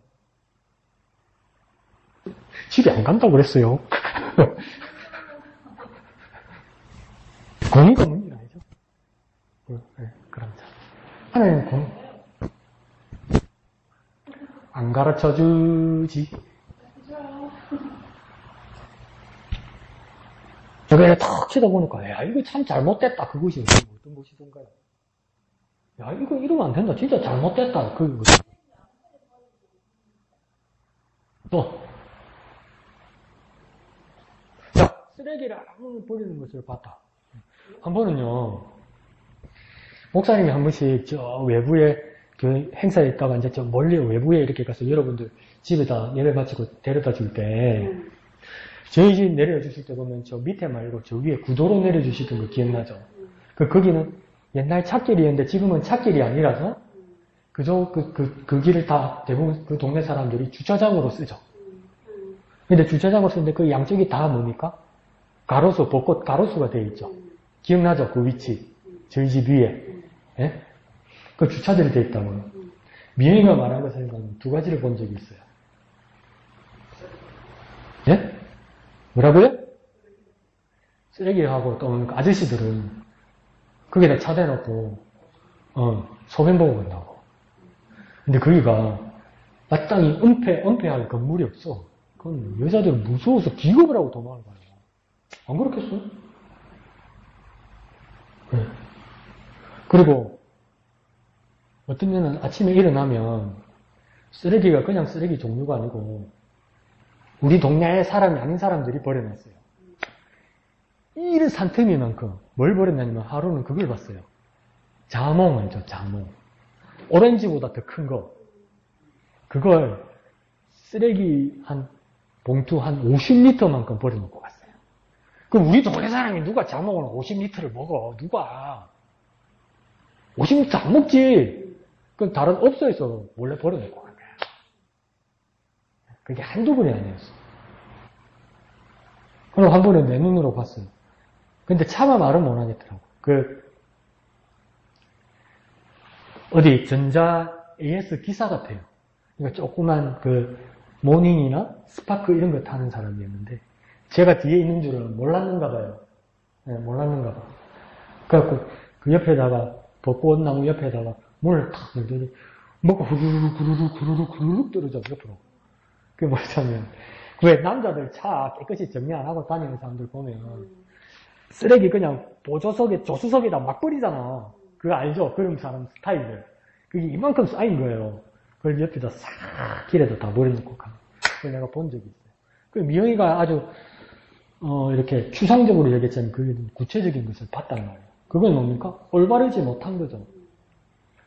집에 안 간다고 그랬어요. 공의가 문제가 아니죠. 그럼 자, 하나님의 공의 안 가르쳐 주지. 여기에 탁 쳐다보니까, 야, 이거 참 잘못됐다. 그것이 어떤 것이던가요? 야, 이거 이러면 안 된다. 진짜 잘못됐다. 또. 자, 쓰레기를 아무리 버리는 것을 봤다. 한 번은요, 목사님이 한 번씩 저 외부에 그 행사에 있다가 이제 저 멀리 외부에 이렇게 가서 여러분들 집에다 예배 바치고 데려다 줄 때, 저희 집 내려주실 때 보면 저 밑에 말고 저 위에 구도로 내려주시던 거 기억나죠? 거기는 옛날 찻길이었는데 지금은 찻길이 아니라서 그 길을 다 대부분 그 동네 사람들이 주차장으로 쓰죠. 근데 주차장으로 쓰는데 그 양쪽이 다 뭡니까? 가로수, 벚꽃 가로수가 되어 있죠. 기억나죠? 그 위치. 저희 집 위에. 예? 그 주차들이 되어 있다고요. 미영이가 말한 것을 두 가지를 본 적이 있어요. 예? 뭐라고요? 쓰레기하고 또 아저씨들은 거기다 차 대놓고 소변 보고 간다고. 근데 거기가 마땅히 은폐할 건물이 없어. 그건 여자들은 무서워서 기겁을 하고 도망을 가요. 안 그렇겠어요? 네. 그리고 어떤 년은 아침에 일어나면 쓰레기가 그냥 쓰레기 종류가 아니고 우리 동네에 사람이 아닌 사람들이 버려놨어요. 이런 산더미만큼 뭘 버렸냐면 하루는 그걸 봤어요. 자몽 알죠? 자몽. 오렌지보다 더 큰 거. 그걸 쓰레기 한 봉투 한 50리터만큼 버려놓고 갔어요. 그럼 우리 동네 사람이 누가 자몽을 50리터를 먹어? 누가? 50리터 안 먹지. 그럼 다른 업소에서 몰래 버려놓고 간 거야. 그게 한두 번이 아니었어. 그럼 한 번은 내 눈으로 봤어요. 근데 차마 말은 못 하겠더라고. 어디 전자 AS 기사 같아요. 그러니까 조그만 모닝이나 스파크 이런 거 타는 사람이었는데, 제가 뒤에 있는 줄은 몰랐는가 봐요. 네, 몰랐는가 봐. 그래갖고 그 옆에다가 벚꽃나무 옆에다가 문을 탁 열더니 뭐가 후루룩 떨어져 옆으로. 그게 뭐냐면, 왜 남자들 차 깨끗이 정리 안 하고 다니는 사람들 보면 쓰레기 그냥 보조석에 조수석에다 막 버리잖아. 그거 알죠? 그런 사람 스타일들. 그게 이만큼 쌓인 거예요. 그걸 옆에다 싹 길에다 다 버려놓고 가. 그걸 내가 본 적이 있어요. 그 미영이가 아주 이렇게 추상적으로 얘기했지만 그게 구체적인 것을 봤단 말이에요. 그건 뭡니까? 올바르지 못한 거죠.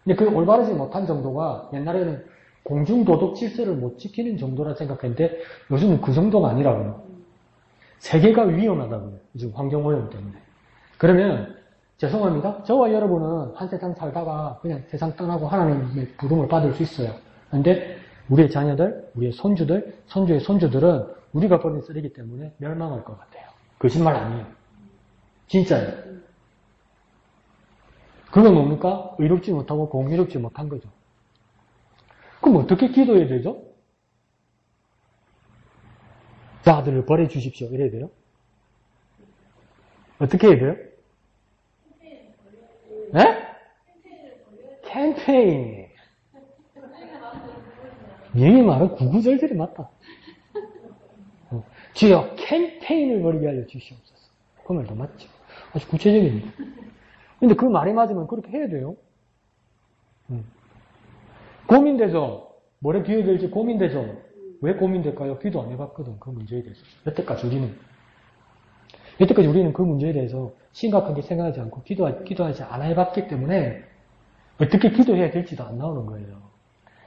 근데 그 올바르지 못한 정도가 옛날에는 공중도덕 질서를 못 지키는 정도라 생각했는데 요즘은 그 정도가 아니라고요. 세계가 위험하다고요. 요즘 환경오염 때문에. 그러면 죄송합니다. 저와 여러분은 한 세상 살다가 그냥 세상 떠나고 하나님의 부름을 받을 수 있어요. 그런데 우리의 자녀들, 우리의 손주들, 손주의 손주들은 우리가 버린 쓰레기 때문에 멸망할 것 같아요. 거짓말 아니에요. 진짜예요. 그건 뭡니까? 의롭지 못하고 공의롭지 못한 거죠. 그럼 어떻게 기도해야 되죠? 자들을 버려주십시오. 이래야 돼요? 어떻게 해야 돼요? 네? 캠페인. 얘의 말은 구구절절이 맞다. 주여 캠페인을 벌이게 하여 주시옵소서. 그 말도 맞죠. 아주 구체적입니다. 근데 그 말이 맞으면 그렇게 해야 돼요. 고민되죠? 뭐래 기도해야 될지 고민되죠? 왜 고민될까요? 기도 안 해봤거든. 그 문제에 대해서. 여태까지 우리는 그 문제에 대해서 심각하게 생각하지 않고 기도하지 않아 해봤기 때문에 어떻게 기도해야 될지도 안 나오는 거예요.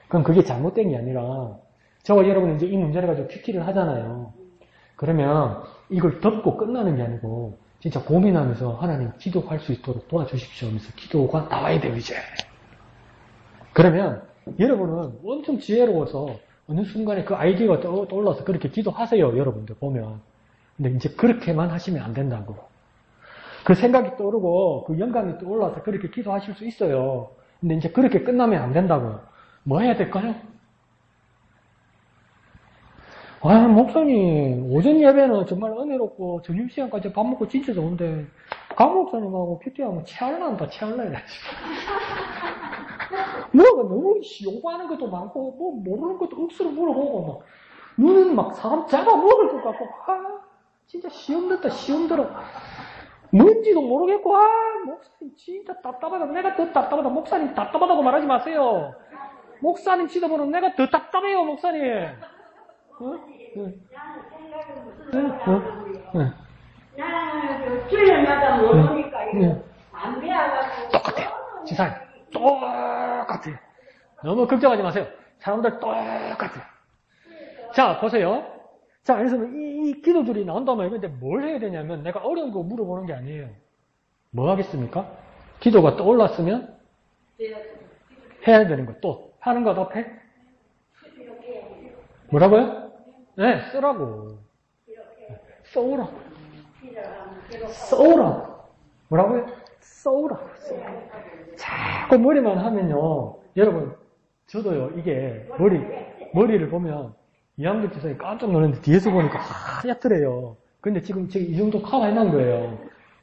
그럼 그게 잘못된 게 아니라 저와 여러분은 이제 이 문제를 가지고 큐티를 하잖아요. 그러면 이걸 덮고 끝나는 게 아니고 진짜 고민하면서 하나님 기도할 수 있도록 도와주십시오 하면서 기도가 나와야 돼요, 이제. 그러면 여러분은 엄청 지혜로워서 어느 순간에 그 아이디어가 떠올라서 그렇게 기도하세요, 여러분들 보면. 근데 이제 그렇게만 하시면 안 된다고. 그 생각이 떠오르고 그 영감이 떠올라서 그렇게 기도하실 수 있어요. 근데 이제 그렇게 끝나면 안 된다고. 뭐 해야 될까요? 목사님, 오전 예배는 정말 은혜롭고 점심시간까지 밥 먹고 진짜 좋은데 강 목사님하고 큐티하면 체할난다, 체할나야. 뭐가 너무 요구하는 것도 많고 뭐 모르는 것도 억수로 물어보고 막 눈은 막 사람 잡아먹을 것 같고 진짜 시험됐다, 시험들어. 뭔지도 모르겠고 목사님 진짜 답답하다. 내가 더 답답하다. 목사님 답답하다고 말하지 마세요. 목사님 치다보면 내가 더 답답해요, 목사님. 나는 주일마다 모르니까 이거 안 배워가지고 똑같아요. 지사님 똑같아요. 너무 걱정하지 마세요. 사람들 똑같아요. 자, 보세요. 자, 그래서 이 기도들이 나온단 말이에요. 근데 뭘 해야 되냐면 내가 어려운 거 물어보는 게 아니에요. 뭐 하겠습니까? 기도가 떠올랐으면 해야 되는 거. 또 하는 것 앞에 뭐라고요? 네, 쓰라고. 써오라고. 써오라고. 뭐라고요? 써오라고. 자꾸 머리만 하면요. 여러분, 저도요, 이게 머리를 보면 2학년 때 깜짝 놀랐는데 뒤에서 보니까 하얗더래요. 근데 지금 이 정도 커버 해놓은 거예요.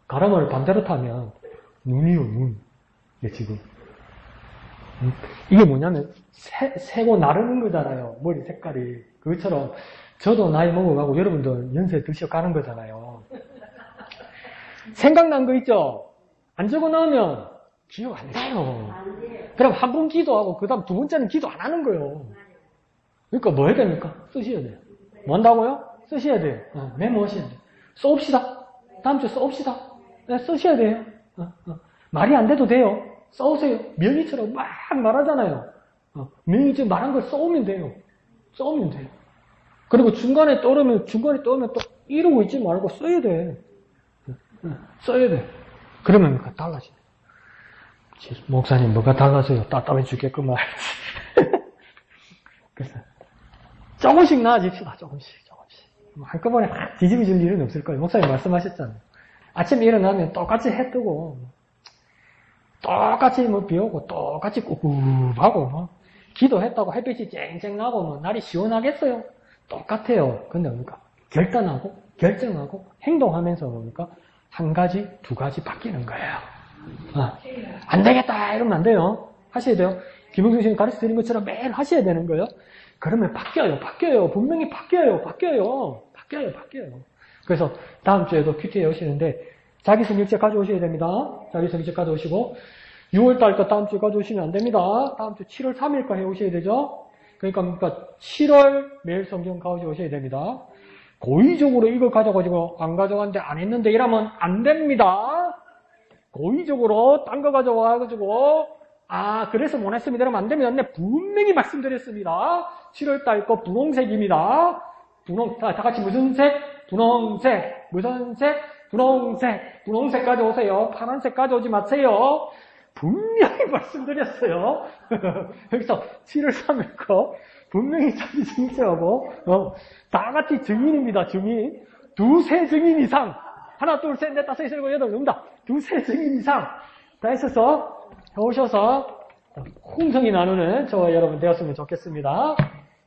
가람을 반대로 타면 눈이요, 눈. 이게 지금. 이게 뭐냐면 세고 나르는 거잖아요. 머리 색깔이. 그것처럼 저도 나이 먹어가고 여러분도 연세 드셔가는 거잖아요. 생각난 거 있죠? 안 적어놓으면 기억 안 나요. 그럼 한 번 기도하고 그 다음 두 번째는 기도 안 하는 거예요. 그러니까 뭐 해야 됩니까? 쓰셔야 돼요. 뭐 한다고요? 쓰셔야 돼요. 메모하셔야 돼요. 써옵시다. 다음 주에 써옵시다. 네, 쓰셔야 돼요. 말이 안 돼도 돼요. 써오세요. 명의처럼 막 말하잖아요. 명의처럼 말한 걸 써오면 돼요. 써오면 돼요. 그리고 중간에 떠오르면 또 이러고 있지 말고 써야 돼. 써야 돼. 그러면 달라져. 목사님 뭐가 달라져요? 답답해 죽겠구만. 그래서 조금씩 나아집시다. 조금씩. 한꺼번에 막 뒤집어질 일은 없을 거예요. 목사님 말씀하셨잖아요. 아침에 일어나면 똑같이 해 뜨고 똑같이 비 오고 똑같이 꿉꿉하고 기도했다고 햇빛이 쨍쨍 나고 날이 시원하겠어요? 똑같아요. 근데 뭡니까? 결단하고 결정하고 행동하면서 뭡니까? 한 가지, 두 가지 바뀌는 거예요. 안 되겠다 이러면 안 돼요. 하셔야 돼요. 김영수 씨는 가르쳐 드린 것처럼 매일 하셔야 되는 거예요. 그러면 바뀌어요. 분명히 바뀌어요. 그래서 다음 주에도 큐티에 오시는데 자기 성격책 가져오셔야 됩니다. 자기 성격책 가져오시고 6월달 거 다음 주에 가져오시면 안 됩니다. 다음 주 7월 3일까 해오셔야 되죠. 그러니까 7월 매일 성경 가져오셔야 됩니다. 고의적으로 이거 가져가지고 안 가져갔는데 안 했는데 이러면 안 됩니다. 고의적으로 딴 거 가져와가지고 그래서 못 했습니다 이러면 안 됩니다. 네, 분명히 말씀드렸습니다. 7월달 거 분홍색입니다. 다 같이 무슨 색? 분홍색. 무슨 색? 분홍색. 분홍색 가져오세요. 파란색 가져오지 마세요. 분명히 말씀드렸어요. 여기서 7월 3일 거 분명히 자기 증명하고 다 같이 증인입니다. 증인. 두세 증인 이상. 하나, 둘, 셋, 넷, 다섯, 여섯, 일곱, 여덟, 넘다. 두세 증인 이상. 다 있어서 오셔서 홍성이 나누는 저와 여러분 되었으면 좋겠습니다.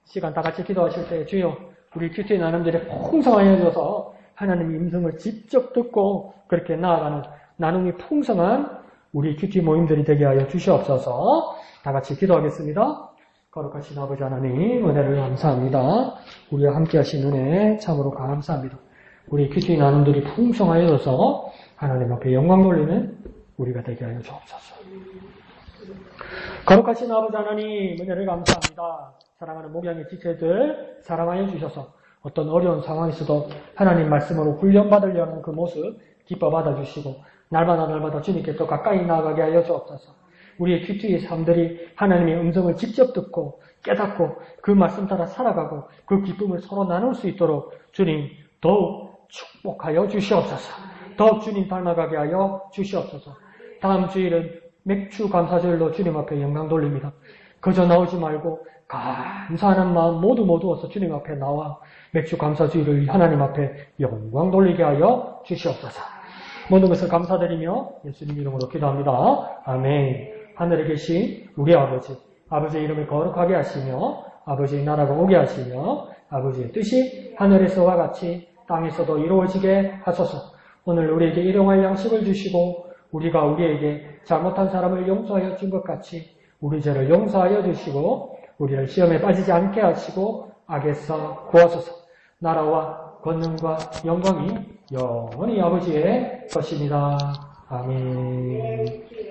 시간 다 같이 기도하실 때 주여 우리 큐티 나눔들이 풍성하여져서 하나님의 음성을 직접 듣고 그렇게 나아가는 나눔이 풍성한 우리 큐티 모임들이 되게 하여 주시옵소서. 다 같이 기도하겠습니다. 거룩하신 아버지 하나님 은혜를 감사합니다. 우리와 함께 하신 은혜 참으로 감사합니다. 우리 큐티 나눔들이 풍성하여져서 하나님 앞에 영광 돌리는 우리가 되게 하여 주옵소서. 거룩하신 아버지 하나님 은혜를 감사합니다. 사랑하는 목양의 지체들 사랑하여 주셔서 어떤 어려운 상황에서도 하나님 말씀으로 훈련받으려는 그 모습 기뻐 받아주시고 날마다 주님께 더 가까이 나아가게 하여 주옵소서. 우리의 큐티의 삶들이 하나님의 음성을 직접 듣고 깨닫고 그 말씀 따라 살아가고 그 기쁨을 서로 나눌 수 있도록 주님 더욱 축복하여 주시옵소서. 더욱 주님 닮아가게 하여 주시옵소서. 다음 주일은 맥주 감사절로 주님 앞에 영광 돌립니다. 그저 나오지 말고 감사하는 마음 모두 모두어서 주님 앞에 나와 맥주 감사주의를 하나님 앞에 영광 돌리게 하여 주시옵소서. 모든 것을 감사드리며 예수님 이름으로 기도합니다. 아멘. 하늘에 계신 우리 아버지의 이름을 거룩하게 하시며 아버지의 나라가 오게 하시며 아버지의 뜻이 하늘에서와 같이 땅에서도 이루어지게 하소서. 오늘 우리에게 일용할 양식을 주시고 우리가 우리에게 잘못한 사람을 용서하여 준 것 같이 우리 죄를 용서하여 주시고 우리를 시험에 빠지지 않게 하시고 악에서 구하소서. 나라와 권능과 영광이 영원히 아버지의 것입니다. 아멘.